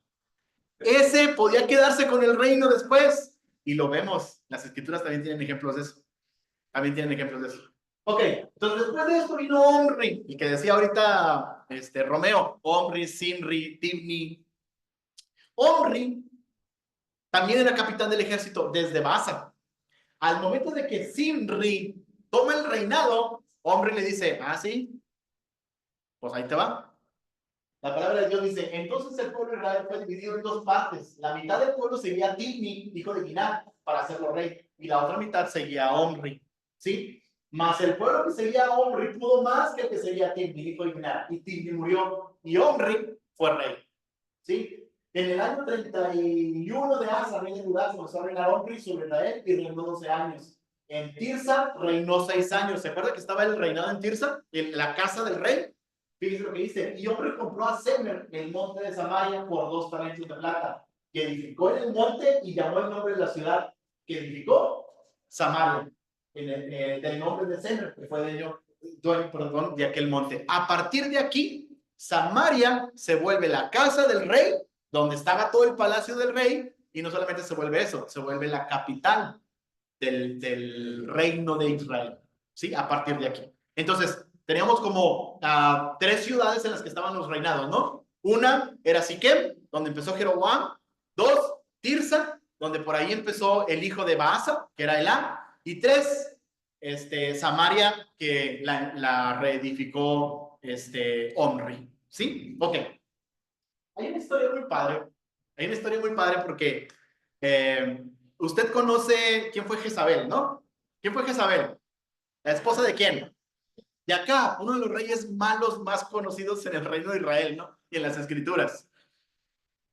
Ese podía quedarse con el reino después. Y lo vemos. Las escrituras también tienen ejemplos de eso. También tienen ejemplos de eso. Ok, entonces después de esto vino Omri, el que decía ahorita Romeo, Omri, Zimri, Tibni. Omri también era capitán del ejército desde Baasa. Al momento de que Zimri toma el reinado, Omri le dice, sí, pues ahí te va. La palabra de Dios dice, entonces el pueblo de Israel fue dividido en 2 partes. La mitad del pueblo seguía a Tibni, hijo de Ginat, para hacerlo rey, y la otra mitad seguía a Omri. ¿Sí? Mas el pueblo que seguía a Omri pudo más que el que seguía a Tibni, hijo de Ginat, y Tibni murió, y Omri fue rey. ¿Sí? En el año 31 de Asa, rey de Judá, comenzó a reinar Omri sobre Israel y reinó 12 años. En Tirsa reinó 6 años. ¿Se acuerda que estaba el reinado en Tirsa? En la casa del rey. Fíjense lo que dice. Y Omri compró a Semer, el monte de Samaria, por 2 talentos de plata, que edificó en el monte y llamó el nombre de la ciudad que edificó Samaria, del nombre de Semer, que fue de aquel monte. A partir de aquí, Samaria se vuelve la casa del rey, donde estaba todo el palacio del rey, y no solamente se vuelve eso, se vuelve la capital del reino de Israel, ¿sí? A partir de aquí. Entonces, teníamos como 3 ciudades en las que estaban los reinados, ¿no? Una era Siquem, donde empezó Jeroboam. 2, Tirsa, donde por ahí empezó el hijo de Baasa, que era Elá. Y 3, Samaria, que la reedificó Omri. ¿Sí? Ok. Hay una historia muy padre. Hay una historia muy padre porque usted conoce quién fue Jezabel, ¿no? ¿Quién fue Jezabel? ¿La esposa de quién? De acá, uno de los reyes malos más conocidos en el reino de Israel, ¿no? Y en las escrituras.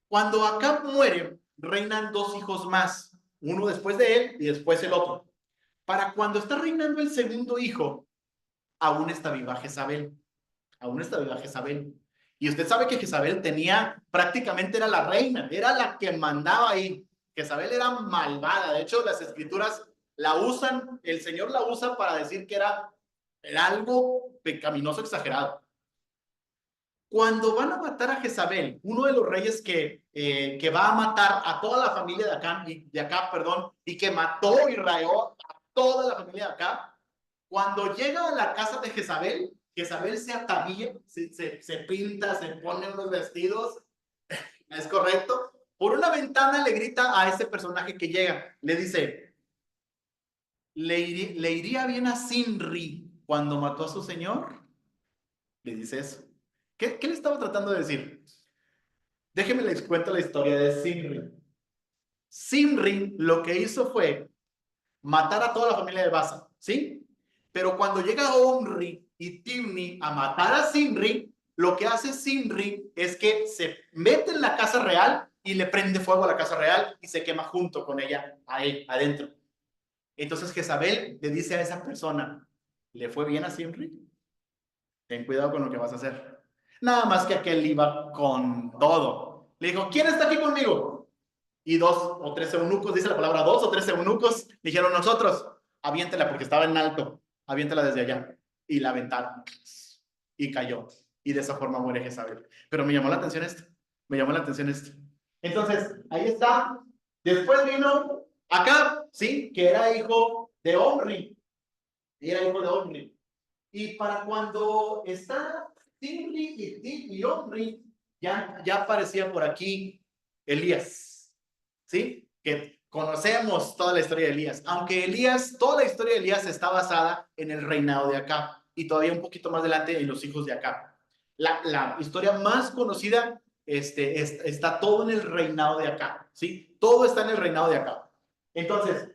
Cuando Acab muere, reinan 2 hijos más, uno después de él y después el otro. Para cuando está reinando el segundo hijo, aún está viva Jezabel. Aún está viva Jezabel. Y usted sabe que Jezabel prácticamente era la reina, era la que mandaba ahí. Jezabel era malvada. De hecho, las escrituras la usan, el Señor la usa para decir que era algo pecaminoso exagerado. Cuando van a matar a Jezabel, uno de los reyes que va a matar a toda la familia de acá, y que mató y rayó a toda la familia de acá, cuando llega a la casa de Jezabel, Jezabel se atabilla, se pinta, se pone unos vestidos, es correcto. Por una ventana le grita a ese personaje que llega, le dice, ¿le iría bien a Zimri cuando mató a su señor? Le dice eso. ¿Qué le estaba tratando de decir? Déjenme les cuento la historia de Zimri. Zimri lo que hizo fue matar a toda la familia de Baasa, ¿sí? Pero cuando llega Omri y Tibni a matar a Zimri, lo que hace Zimri es que se mete en la casa real y le prende fuego a la casa real y se quema junto con ella ahí adentro. Entonces Jezabel le dice a esa persona, ¿le fue bien a Zimri? Ten cuidado con lo que vas a hacer. Nada más que aquel iba con todo. Le dijo, ¿quién está aquí conmigo? Y 2 o 3 eunucos, dice la palabra 2 o 3 eunucos, dijeron nosotros, aviéntela porque estaba en alto, aviéntela desde allá. Y la aventaron. Y cayó. Y de esa forma muere Jezabel. Pero me llamó la atención esto. Me llamó la atención esto. Entonces, ahí está. Después vino Acab, ¿sí? Que era hijo de Omri. Era hijo de Omri. Y para cuando está Zimri y Omri, ya aparecía por aquí Elías, ¿sí? Que conocemos toda la historia de Elías. Aunque Elías, toda la historia de Elías está basada en el reinado de Acab y todavía un poquito más adelante en los hijos de Acab. La historia más conocida está todo en el reinado de Acab, ¿sí? Todo está en el reinado de Acab. Entonces,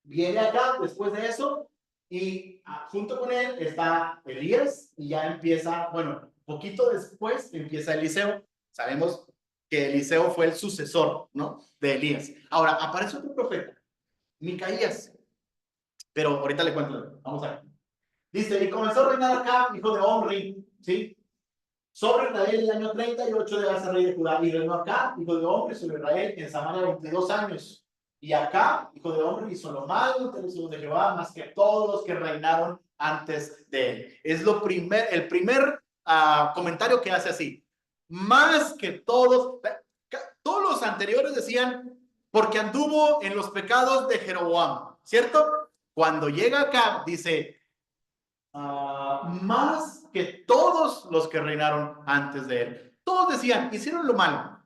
viene Acab después de eso y junto con él está Elías y ya empieza, bueno, poquito después empieza Eliseo. Sabemos que Eliseo fue el sucesor, ¿no? De Elías. Ahora, aparece otro profeta, Micaías, pero ahorita le cuento, vamos a ver. Dice, y comenzó a reinar Acab, hijo de Omri, ¿sí? Sobre Israel el año 38 de Asa, rey de Judá, y reinó Acab, hijo de Omri, sobre Israel en Samaria 22 años. Y Acab, hijo de Omri, hizo lo malo ante los ojos de Jehová, más que todos los que reinaron antes de él. Es el primer comentario que hace así. Más que todos los anteriores decían, porque anduvo en los pecados de Jeroboam, ¿cierto? Cuando llega Acab, dice, más que todos los que reinaron antes de él. Todos decían, hicieron lo malo.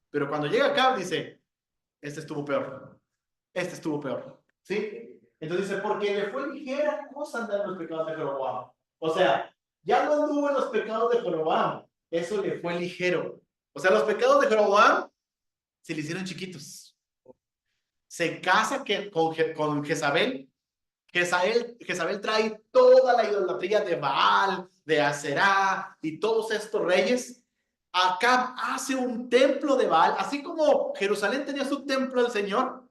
Pero cuando llega Acab, dice, este estuvo peor. Este estuvo peor. ¿Sí? Entonces dice, porque le fue ligera cosa andar en los pecados de Jeroboam. O sea, ya no anduvo en los pecados de Jeroboam. Eso le fue ligero. O sea, los pecados de Jeroboam se le hicieron chiquitos. Se casa con Jezabel. Jezabel trae toda la idolatría de Baal, de Aserá y todos estos reyes. Acab hace un templo de Baal, así como Jerusalén tenía su templo del Señor,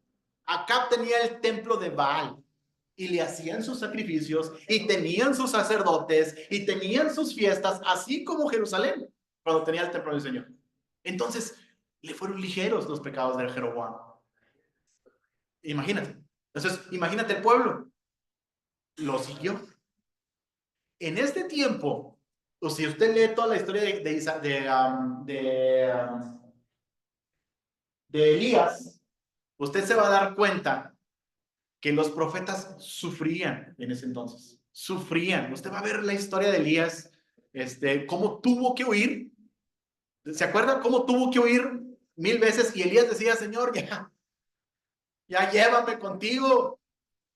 Acab tenía el templo de Baal y le hacían sus sacrificios y tenían sus sacerdotes y tenían sus fiestas, así como Jerusalén cuando tenía el templo del Señor. Entonces, le fueron ligeros los pecados de Jeroboam. Imagínate. Entonces, imagínate el pueblo. Lo siguió. En este tiempo, o si usted lee toda la historia de Elías, usted se va a dar cuenta que los profetas sufrían en ese entonces. Sufrían. Usted va a ver la historia de Elías, cómo tuvo que huir. ¿Se acuerda cómo tuvo que huir 1000 veces? Y Elías decía, Señor, ya llévame contigo,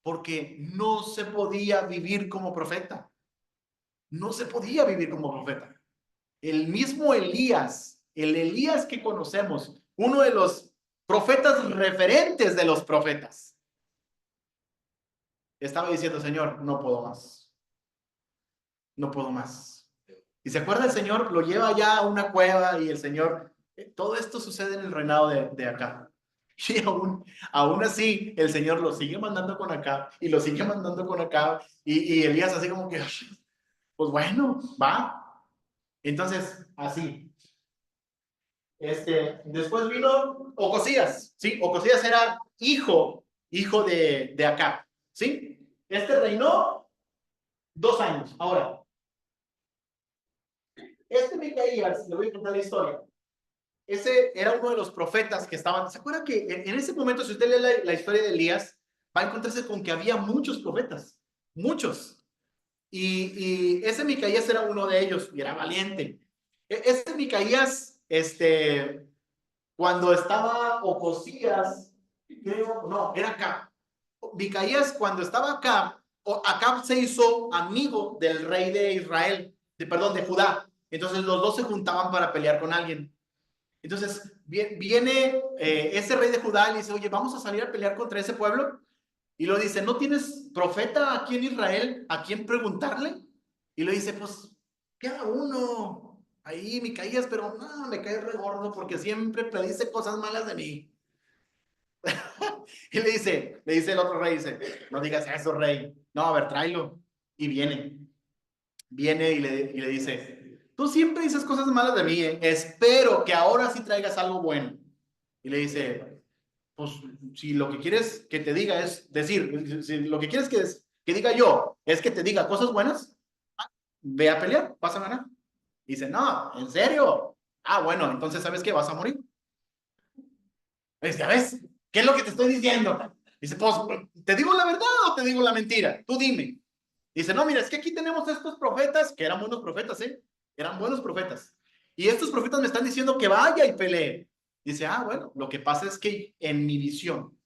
porque no se podía vivir como profeta. No se podía vivir como profeta. El mismo Elías, el Elías que conocemos, uno de los profetas referentes de los profetas, estaba diciendo, Señor, no puedo más. No puedo más. Y se acuerda el Señor, lo lleva ya a una cueva y el Señor, todo esto sucede en el reinado de Acab. Y aún así, el Señor lo sigue mandando con Acab y lo sigue mandando con Acab. Y Elías así como que, pues bueno, va. Entonces, así. Después vino Ocosías, ¿sí? Ocosías era hijo de Acab, ¿sí? Reinó 2 años. Ahora, Micaías, le voy a contar la historia. Ese era uno de los profetas que estaban. ¿Se acuerda que en ese momento, si usted lee la historia de Elías, va a encontrarse con que había muchos profetas? Muchos. Y ese Micaías era uno de ellos y era valiente. Ese Micaías, cuando estaba Ocosías, creo, no, era Acab. Micaías, cuando estaba Acab se hizo amigo del rey de Israel, perdón, de Judá. Entonces los dos se juntaban para pelear con alguien. Entonces viene ese rey de Judá y le dice, oye, vamos a salir a pelear contra ese pueblo. Y lo dice, ¿no tienes profeta aquí en Israel a quién preguntarle? Y le dice, pues, queda uno ahí, Micaías, pero no, me cae re gordo porque siempre predice cosas malas de mí. Y le dice el otro rey, dice, no digas eso, rey. No, a ver, tráelo. Y viene y le dice, tú siempre dices cosas malas de mí, ¿eh? Espero que ahora sí traigas algo bueno. Y le dice, pues si lo que quieres que te diga es decir, si lo que quieres que diga yo es que te diga cosas buenas, ve a pelear, vas a ganar. Dice, no, ¿en serio? Ah, bueno, entonces ¿sabes qué? Vas a morir. Dice, ¿ves? ¿Qué es lo que te estoy diciendo? Dice, pues, ¿te digo la verdad o te digo la mentira? Tú dime. Dice, no, mira, es que aquí tenemos estos profetas, que eran buenos profetas, ¿eh? Eran buenos profetas. Y estos profetas me están diciendo que vaya y pelee. Dice, ah, bueno, lo que pasa es que en mi visión,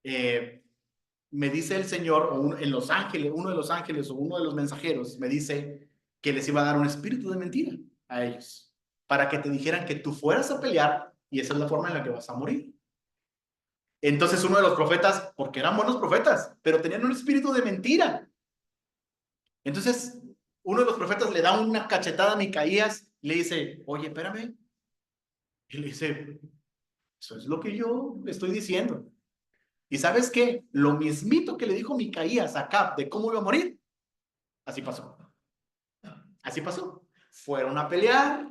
me dice el Señor, o en los ángeles, uno de los ángeles o uno de los mensajeros, me dice que les iba a dar un espíritu de mentira a ellos, para que te dijeran que tú fueras a pelear y esa es la forma en la que vas a morir. Entonces uno de los profetas, porque eran buenos profetas, pero tenían un espíritu de mentira. Entonces uno de los profetas le da una cachetada a Micaías y le dice, oye, espérame. Y le dice, eso es lo que yo estoy diciendo. ¿Y sabes qué? Lo mismito que le dijo Micaías a Acab de cómo iba a morir, así pasó. Así pasó. Fueron a pelear.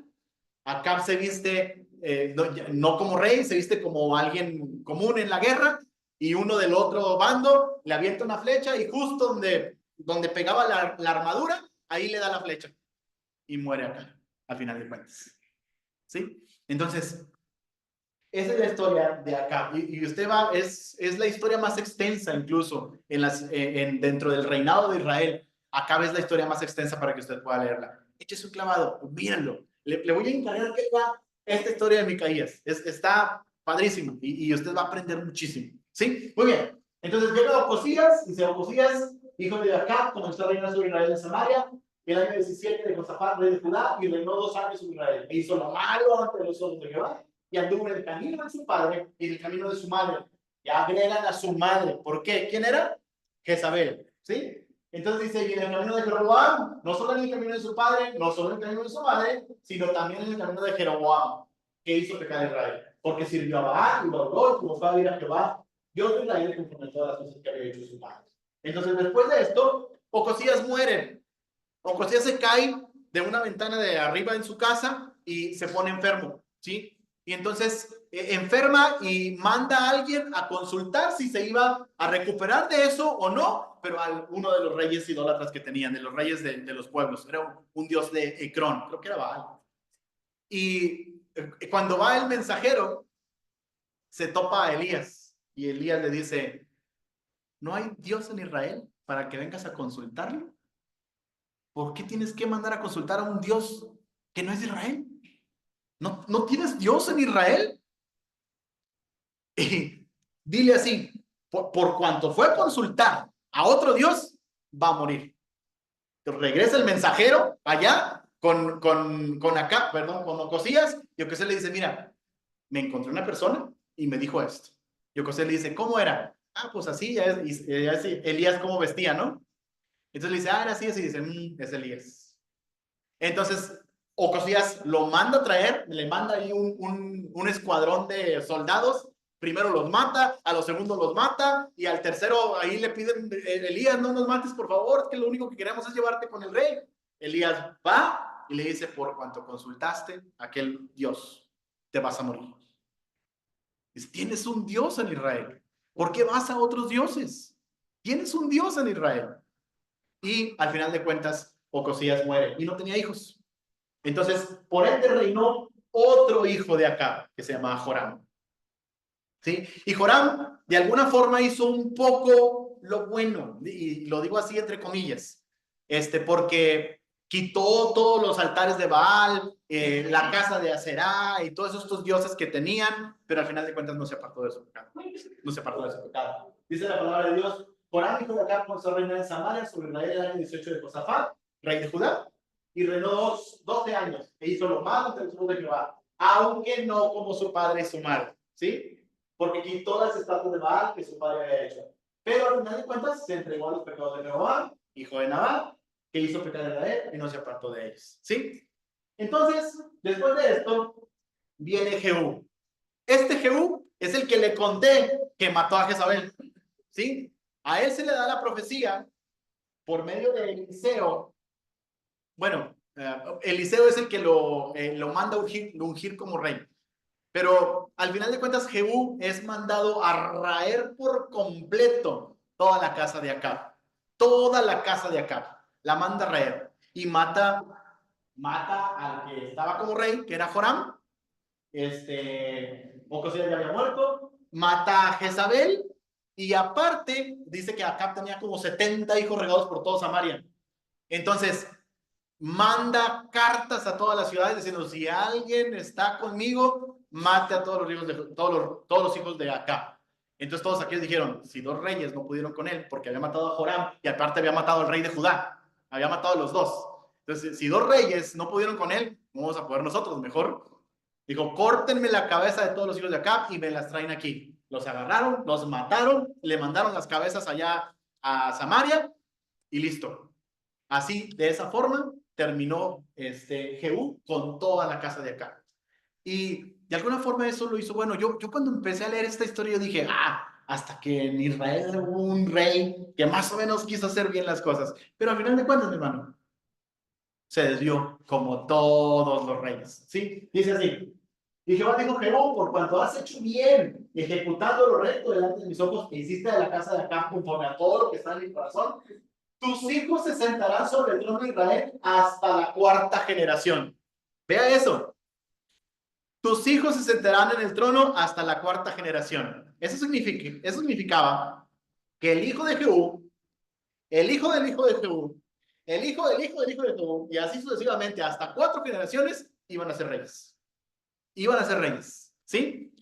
Acab se viste, no como rey, se viste como alguien común en la guerra. Y uno del otro bando le avienta una flecha y justo donde pegaba la armadura, ahí le da la flecha. Y muere acá, al final de cuentas. ¿Sí? Entonces, esa es la historia de Acab. Y usted va, es la historia más extensa incluso dentro del reinado de Israel. Acab es la historia más extensa para que usted pueda leerla. Échese un clavado, mírenlo. Le voy a encargar que vea esta historia de Micaías. Está padrísimo y usted va a aprender muchísimo. ¿Sí? Muy bien. Entonces llega Ocosías, dice Ocosías, hijo de Acab, comenzó a reinar sobre Israel en Samaria. El año 17 de Josafat, rey de Judá, y reinó 2 años sobre Israel. E hizo lo malo ante los ojos de Jehová y anduvo en el camino de su padre y en el camino de su madre. Ya agregan a su madre. ¿Por qué? ¿Quién era? Jezabel. ¿Sí? Entonces dice, y en el camino de Jeroboam, no solo en el camino de su padre, no solo en el camino de su madre, sino también en el camino de Jeroboam, que hizo pecar a Israel. Porque sirvió a Baal y lo adoró, y como fue a ir a Jehová, Dios de Israel conforme a todas las cosas que había hecho su padre. Entonces, después de esto, Ocosías muere. Ocosías se cae de una ventana de arriba en su casa y se pone enfermo, ¿sí? Y entonces enferma y manda a alguien a consultar si se iba a recuperar de eso o no, pero a uno de los reyes idólatras que tenían, de los reyes de los pueblos, era un dios de Ecrón, creo que era Baal. Y cuando va el mensajero, se topa a Elías y Elías le dice, ¿no hay Dios en Israel para que vengas a consultarlo? ¿Por qué tienes que mandar a consultar a un Dios que no es de Israel? ¿No tienes Dios en Israel? Y dile así, por cuanto fue a consultar a otro Dios, va a morir. Entonces, regresa el mensajero allá con acá, perdón, con Ocosías, y Ocosías le dice, mira, me encontré una persona y me dijo esto. Y Ocosías le dice, ¿cómo era? Ah, pues así, Elías cómo vestía, ¿no? Entonces le dice, ah, era así, así, dice, es Elías. Entonces, Ocosías lo manda a traer, le manda ahí un escuadrón de soldados. Primero los mata, a los segundos los mata, y al tercero ahí le piden, Elías, no nos mates, por favor, es que lo único que queremos es llevarte con el rey. Elías va y le dice, por cuanto consultaste a aquel Dios, te vas a morir. Dice, tienes un Dios en Israel. ¿Por qué vas a otros dioses? Tienes un Dios en Israel. Y al final de cuentas, Ocosías muere y no tenía hijos. Entonces, por ende reinó otro hijo de Acab, que se llamaba Joram. ¿Sí? Y Joram, de alguna forma, hizo un poco lo bueno, y lo digo así entre comillas, porque quitó todos los altares de Baal, la casa de Aserá y todos estos dioses que tenían, pero al final de cuentas no se apartó de su pecado. No se apartó de su pecado. Dice la palabra de Dios, Joram, hijo de Acab, comenzó a reinar en Samaria sobre Israel el año 18 de Josafat, rey de Judá, y reinó 12 años, e hizo lo malo ante los ojos de Jehová, aunque no como su padre y su madre, ¿sí? Porque quitó las estatuas de Baal que su padre había hecho. Pero al final de cuentas se entregó a los pecados de Jehová, hijo de Nabat, que hizo pecar a Israel y no se apartó de ellos, ¿sí? Entonces, después de esto, viene Jehú. Este Jehú es el que le conté que mató a Jezabel, ¿sí? A él se le da la profecía por medio de Eliseo. Bueno, Eliseo es el que lo manda a ungir como rey. Pero al final de cuentas, Jehú es mandado a raer por completo toda la casa de Acab. Toda la casa de Acab. La manda a raer. Y mata al que estaba como rey, que era Joram. Ocosías ya había muerto. Mata a Jezabel. Y aparte, dice que Acab tenía como 70 hijos regados por todo Samaria. Entonces, manda cartas a todas las ciudades diciendo, si alguien está conmigo, mate a todos los hijos de, todos los hijos de Acab. Entonces todos aquellos dijeron, si dos reyes no pudieron con él, porque había matado a Joram y aparte había matado al rey de Judá, había matado a los dos. Entonces, si dos reyes no pudieron con él, vamos a poder nosotros mejor. Dijo, córtenme la cabeza de todos los hijos de Acab y me las traen aquí. Los agarraron, los mataron, le mandaron las cabezas allá a Samaria y listo. Así, de esa forma, terminó Jehú con toda la casa de Acab. Y de alguna forma eso lo hizo, bueno, yo cuando empecé a leer esta historia, yo dije, hasta que en Israel hubo un rey que más o menos quiso hacer bien las cosas. Pero al final de cuentas, mi hermano, se desvió como todos los reyes, ¿sí? Dice así, y Jehová dijo, Jehú, por cuanto has hecho bien, ejecutando lo recto delante de mis ojos, e hiciste de la casa de Acab conforme a todo lo que está en mi corazón, tus hijos se sentarán sobre el trono de Israel hasta la cuarta generación. Vea eso. Tus hijos se sentarán en el trono hasta la cuarta generación. Eso significaba que el hijo de Jehú, el hijo del hijo de Jehú, el hijo del hijo del hijo de Jehú, y así sucesivamente hasta 4 generaciones iban a ser reyes. Iban a ser reyes. ¿Sí?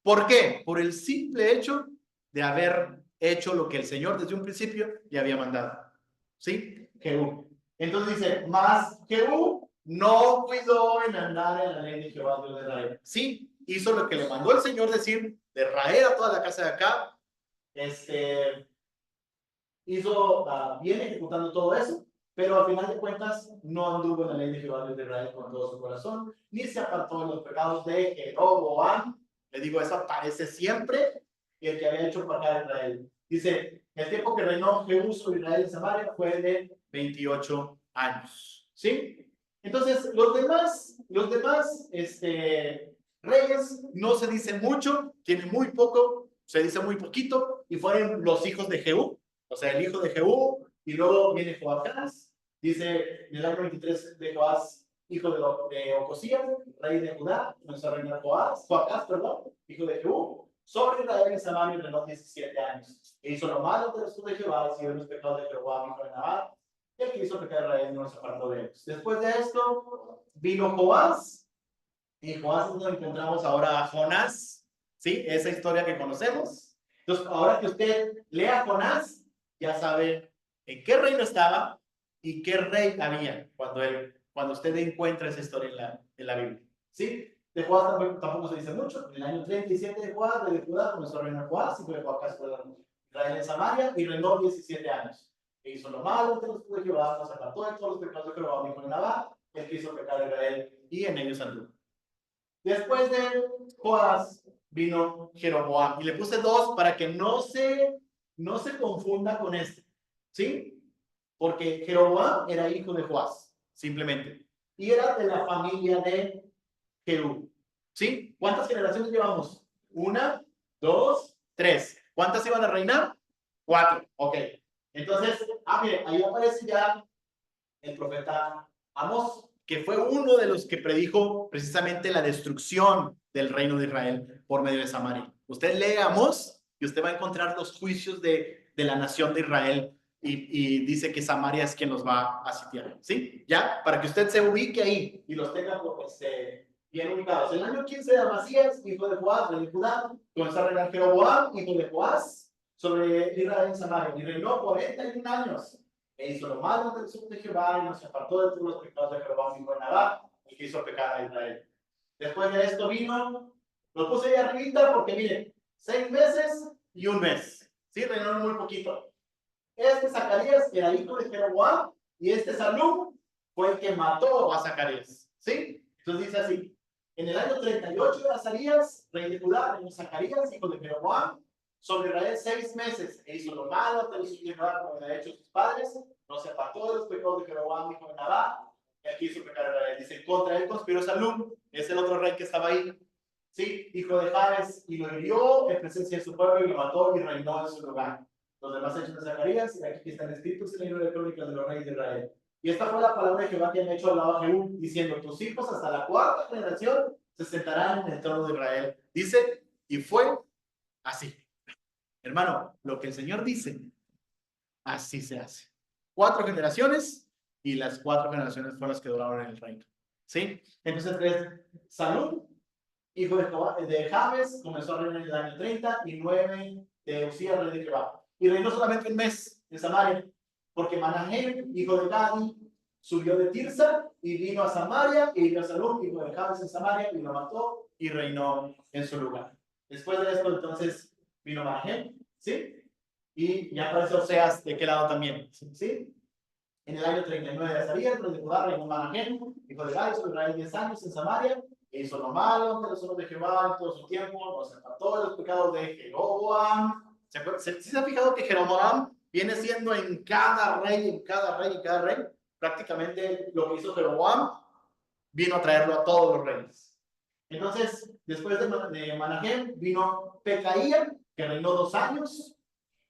¿Por qué? Por el simple hecho de haber hecho lo que el Señor desde un principio le había mandado. ¿Sí? Jehú. Entonces dice, más Jehú no cuidó en andar en la ley de Jehová Dios de Israel. Sí, hizo lo que le mandó el Señor decir, de raer a toda la casa de acá. Hizo bien ejecutando todo eso, pero al final de cuentas no anduvo en la ley de Jehová Dios de Israel con todo su corazón, ni se apartó de los pecados de Jeroboam. Le digo, eso aparece siempre, el que había hecho pecar a Israel. Dice, el tiempo que reinó Jehú sobre Israel en Samaria fue de 28 años. ¿Sí? Entonces, los demás reyes no se dice mucho, tienen muy poco, se dice muy poquito, y fueron los hijos de Jehú, o sea, el hijo de Jehú, y luego viene Joacás, dice en el año 23 de Joás, hijo de Ocosías, rey de Judá, comenzó a reinar Joacás, hijo de Jehú, sobre Israel en Samaria reinó 17 años. E hizo lo malo de los hijos de Jehová, y siguió los pecados de Jeroboam, hijo de Nabat, y el que hizo pecar a Israel no se apartó de ellos. Después de esto, vino Joás, y Joás es donde encontramos ahora a Jonás, ¿sí? Esa historia que conocemos. Entonces, ahora que usted lea Jonás, ya sabe en qué reino estaba y qué rey había cuando usted encuentra esa historia en la Biblia. ¿Sí? De Joás tampoco se dice mucho. En el año 37 de Joás, rey de Judá, comenzó a reinar Joás, y fue Joacás Israel en Samaria, y reinó 17 años. E hizo lo malo ante los hijos de Jehová, nos apartó de todos los pecados de Jehová, hijo de Nabat, el que hizo pecar a Israel, y en ellos anduvo. Después de Joás vino Jeroboam, y le puse 2 para que no se confunda con este, ¿sí? Porque Jeroboam era hijo de Joás, simplemente, y era de la familia de Jehú, ¿sí? ¿Cuántas generaciones llevamos? 1, 2, 3. ¿Cuántas iban a reinar? 4, ok. Entonces, mire, ahí aparece ya el profeta Amós, que fue uno de los que predijo precisamente la destrucción del reino de Israel por medio de Samaria. Usted lee Amós y usted va a encontrar los juicios de la nación de Israel, y dice que Samaria es quien los va a sitiar, ¿sí? Ya, para que usted se ubique ahí y los tenga bien ubicados. En el año 15 de Amasías, hijo de Joás, rey de Judá, comenzó a reinar Jeroboam, hijo de Joás, sobre Israel en Samaria, y reinó 41 años. E hizo lo malo ante los ojos de Jehová, y no se apartó de todos los pecados de Jeroboam, hijo de Nabat, el que hizo pecar a Israel. Después de esto vino, lo puse ahí arribita porque mire, 6 meses y 1 mes. Sí, reinó muy poquito. Zacarías era hijo de Jeroboam, y Salum fue el que mató a Zacarías. ¿Sí? Entonces dice así: En el año 38 de Azarías, rey de Judá, reinó Zacarías, hijo de Jeroboam, sobre Israel 6 meses, e hizo lo malo ante los ojos de Jehová, como había hecho sus padres, no se apartó de los pecados de Jeroboam, hijo de Nabat, y aquí hizo pecar a Israel. Dice, contra él conspiró Salum, es el otro rey que estaba ahí, ¿sí? Hijo de Jabes, y lo hirió en presencia de su pueblo, y lo mató, y reinó en su lugar. Los demás hechos de Zacarías, y aquí están escritos en el libro de crónicas de los reyes de Israel. Y esta fue la palabra de Jehová que han hecho hablado a Jehú, diciendo, tus hijos hasta la 4ª generación se sentarán en el trono de Israel. Dice, y fue así. Hermano, lo que el Señor dice, así se hace. 4 generaciones, y las 4 generaciones fueron las que duraron en el reino. ¿Sí? Entonces, Salud, hijo de Jabes, comenzó a reinar en el año 30, y 9 de Usías, rey de Jehová. Y reinó solamente un mes en Samaria, porque Manahem, hijo de Gadi, subió de Tirsa y vino a Samaria, y vino a Salud, hijo de Jabes, en Samaria, y lo mató y reinó en su lugar. Después de esto, entonces, vino Manahem, ¿sí? Y ya aparece Oseas de qué lado también, ¿sí? En el año 39 de Azarías, rey de Judá, reinó Manahem, hijo de Gadi, sobre Israel 10 años en Samaria, e hizo lo malo ante los ojos de Jehová en todo su tiempo, no se apartó de los pecados de Jeroboam. ¿Sí se ha fijado que Jeroboam viene siendo en cada rey, en cada rey, en cada rey? Prácticamente lo que hizo Jeroboam vino a traerlo a todos los reyes. Entonces, después de Manahem vino Pecaía, que reinó 2 años.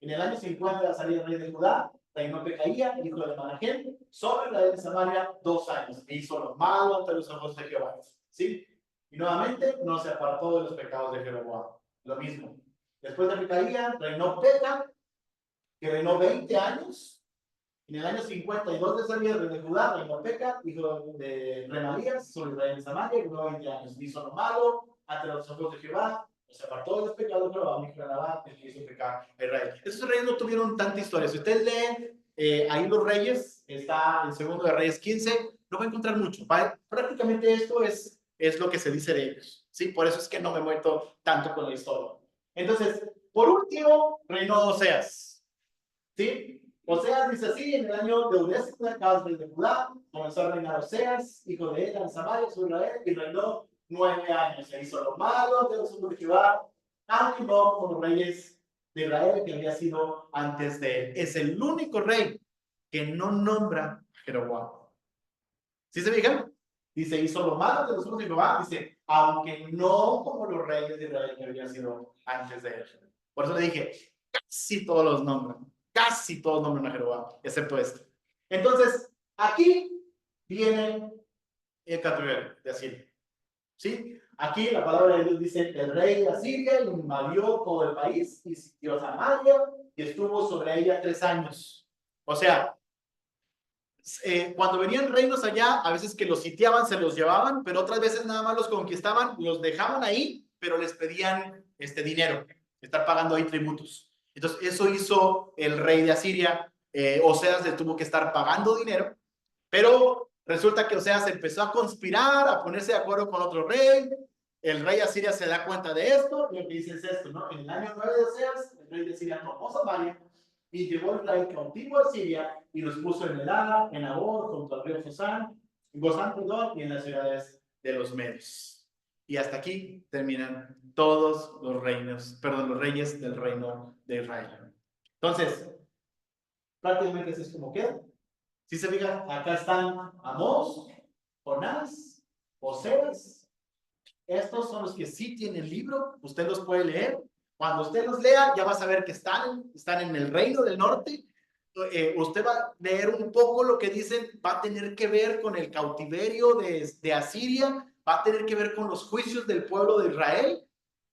En el año 50 de Azarías, rey de Judá, reinó Pecaía, hijo de Manahem, sobre Israel de Samaria 2 años. E hizo lo malo ante los ojos de Jehová. ¿Sí? Y nuevamente no se apartó de los pecados de Jeroboam. Lo mismo. Después de Pecaía, reinó Peca, que reinó 20 años. En el año 52 de Azarías, rey de Judá, reinó Peca, hijo de Remalías, sobre Israel de Samaria, y reinó 20 años. Hizo lo malo ante los ojos de Jehová, se apartó de los pecados de Jehová, mi Nabat, el que hizo pecar a Israel. Estos reyes no tuvieron tanta historia. Si usted lee ahí los reyes, está en segundo de Reyes 15, no va a encontrar mucho. Prácticamente esto es lo que se dice de ellos. ¿Sí? Por eso es que no me meto tanto con la historia. Entonces, por último, reinó Oseas. ¿Sí? Oseas dice así, en el año de 10 rey de Judá, comenzó a reinar Oseas, hijo de Ela, en Samaria, sobre Israel, y reinó 9 años. Se hizo lo malo de los hijos de Jehová, aunque no como los reyes de Israel que había sido antes de él. Es el único rey que no nombra a Jeroboam. ¿Sí se fijan? Dice, hizo lo malo de los hijos de Jehová, dice, aunque no como los reyes de Israel que habían sido antes de él. Por eso le dije, casi todos los nombran. Casi todos nombran a Jeroboam, excepto este. Entonces, aquí viene el cautiverio de Asiria. ¿Sí? Aquí la palabra de Dios dice, el rey de Asiria invadió todo el país y sitió Samaria y estuvo sobre ella 3 años. O sea, cuando venían reinos allá, a veces que los sitiaban, se los llevaban, pero otras veces nada más los conquistaban, los dejaban ahí, pero les pedían dinero, estar pagando ahí tributos. Entonces, eso hizo el rey de Asiria. Oseas le tuvo que estar pagando dinero, pero resulta que Oseas empezó a conspirar, a ponerse de acuerdo con otro rey. El rey de Asiria se da cuenta de esto, y lo que dice es esto, ¿no? En el año 9 de Oseas, el rey de Asiria tomó Samaria y llevó el rey cautivo a Siria y los puso en Elada, en Ahor, junto al río Gozán, y en las ciudades de los Medios. Y hasta aquí terminan todos los los reyes del reino de Israel. Entonces, prácticamente así es como queda. Si se fijan, acá están Amós, Jonás, Oseas. Estos son los que sí tienen el libro, usted los puede leer. Cuando usted los lea, ya va a saber que están en el reino del norte. Usted va a leer un poco lo que dicen, va a tener que ver con el cautiverio de Asiria, va a tener que ver con los juicios del pueblo de Israel,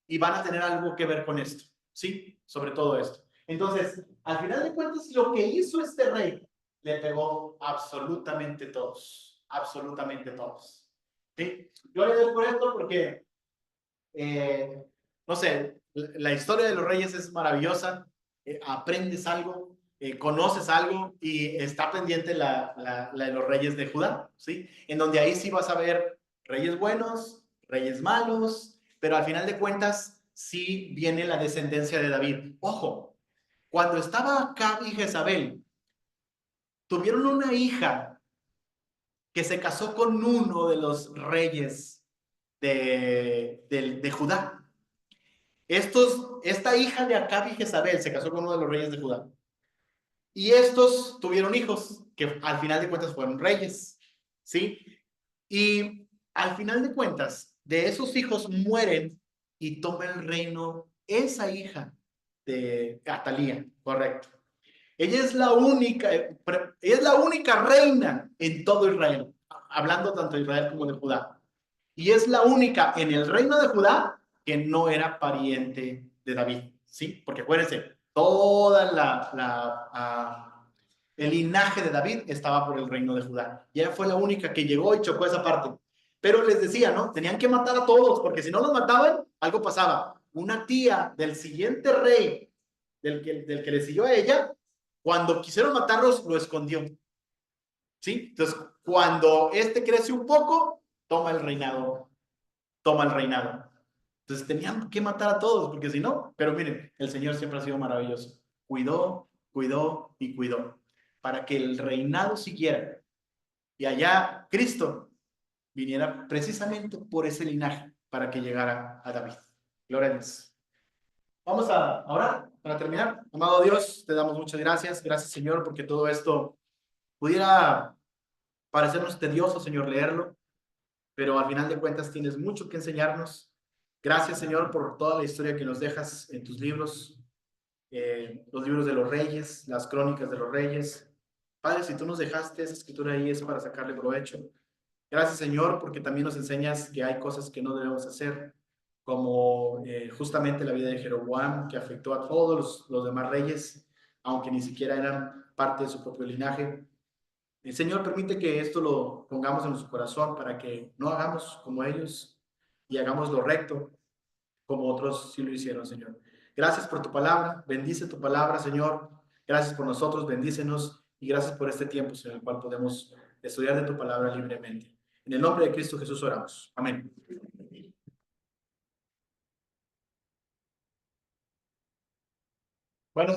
y van a tener algo que ver con esto, ¿sí? Sobre todo esto. Entonces, al final de cuentas, lo que hizo este rey, le pegó absolutamente todos, absolutamente todos. ¿Sí? Yo le doy por esto porque, no sé, la historia de los reyes es maravillosa, aprendes algo, conoces algo, y está pendiente la de los reyes de Judá, ¿sí? En donde ahí sí vas a ver reyes buenos, reyes malos, pero al final de cuentas sí viene la descendencia de David. Ojo, cuando estaba Acab y Jezabel, tuvieron una hija que se casó con uno de los reyes de Judá. Esta hija de Acab y Jezabel se casó con uno de los reyes de Judá. Y estos tuvieron hijos que al final de cuentas fueron reyes, ¿sí? Y al final de cuentas, de esos hijos mueren y toma el reino esa hija de Atalía, correcto. Ella es la única reina en todo Israel, hablando tanto de Israel como de Judá. Y es la única en el reino de Judá que no era pariente de David, ¿sí? Porque acuérdense, toda el linaje de David estaba por el reino de Judá. Y ella fue la única que llegó y chocó esa parte. Pero les decía, ¿no? Tenían que matar a todos, porque si no los mataban, algo pasaba. Una tía del siguiente rey, del que le siguió a ella, cuando quisieron matarlos, lo escondió. ¿Sí? Entonces, cuando este crece un poco, toma el reinado. Toma el reinado. Entonces, tenían que matar a todos, porque si no, pero miren, el Señor siempre ha sido maravilloso. Cuidó, cuidó y cuidó para que el reinado siguiera. Y allá Cristo viniera precisamente por ese linaje para que llegara a David. Gloria a Dios. Vamos a orar para terminar. Amado Dios, te damos muchas gracias. Gracias, Señor, porque todo esto pudiera parecernos tedioso, Señor, leerlo, pero al final de cuentas tienes mucho que enseñarnos. Gracias, Señor, por toda la historia que nos dejas en tus libros, los libros de los reyes, las crónicas de los reyes. Padre, si tú nos dejaste esa escritura ahí es para sacarle provecho. Gracias, Señor, porque también nos enseñas que hay cosas que no debemos hacer, como justamente la vida de Jeroboam, que afectó a todos los demás reyes, aunque ni siquiera eran parte de su propio linaje. El Señor permite que esto lo pongamos en nuestro corazón para que no hagamos como ellos y hagamos lo recto como otros sí lo hicieron, Señor. Gracias por tu palabra, bendice tu palabra, Señor. Gracias por nosotros, bendícenos y gracias por este tiempo, Señor, en el cual podemos estudiar de tu palabra libremente. En el nombre de Cristo Jesús oramos. Amén. Bueno,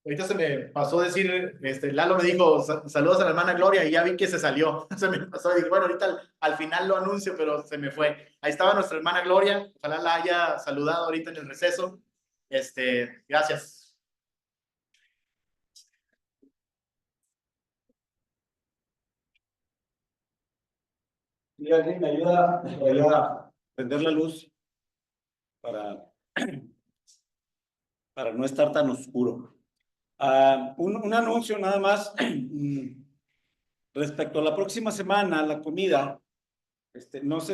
ahorita se me pasó decir, Lalo me dijo, saludos a la hermana Gloria, y ya vi que se salió. Se me pasó, y dije, bueno, ahorita al final lo anuncio, pero se me fue. Ahí estaba nuestra hermana Gloria, ojalá la haya saludado ahorita en el receso. Gracias. Y alguien me ayuda a prender la luz para, para no estar tan oscuro. Un anuncio nada más respecto a la próxima semana, la comida. No sé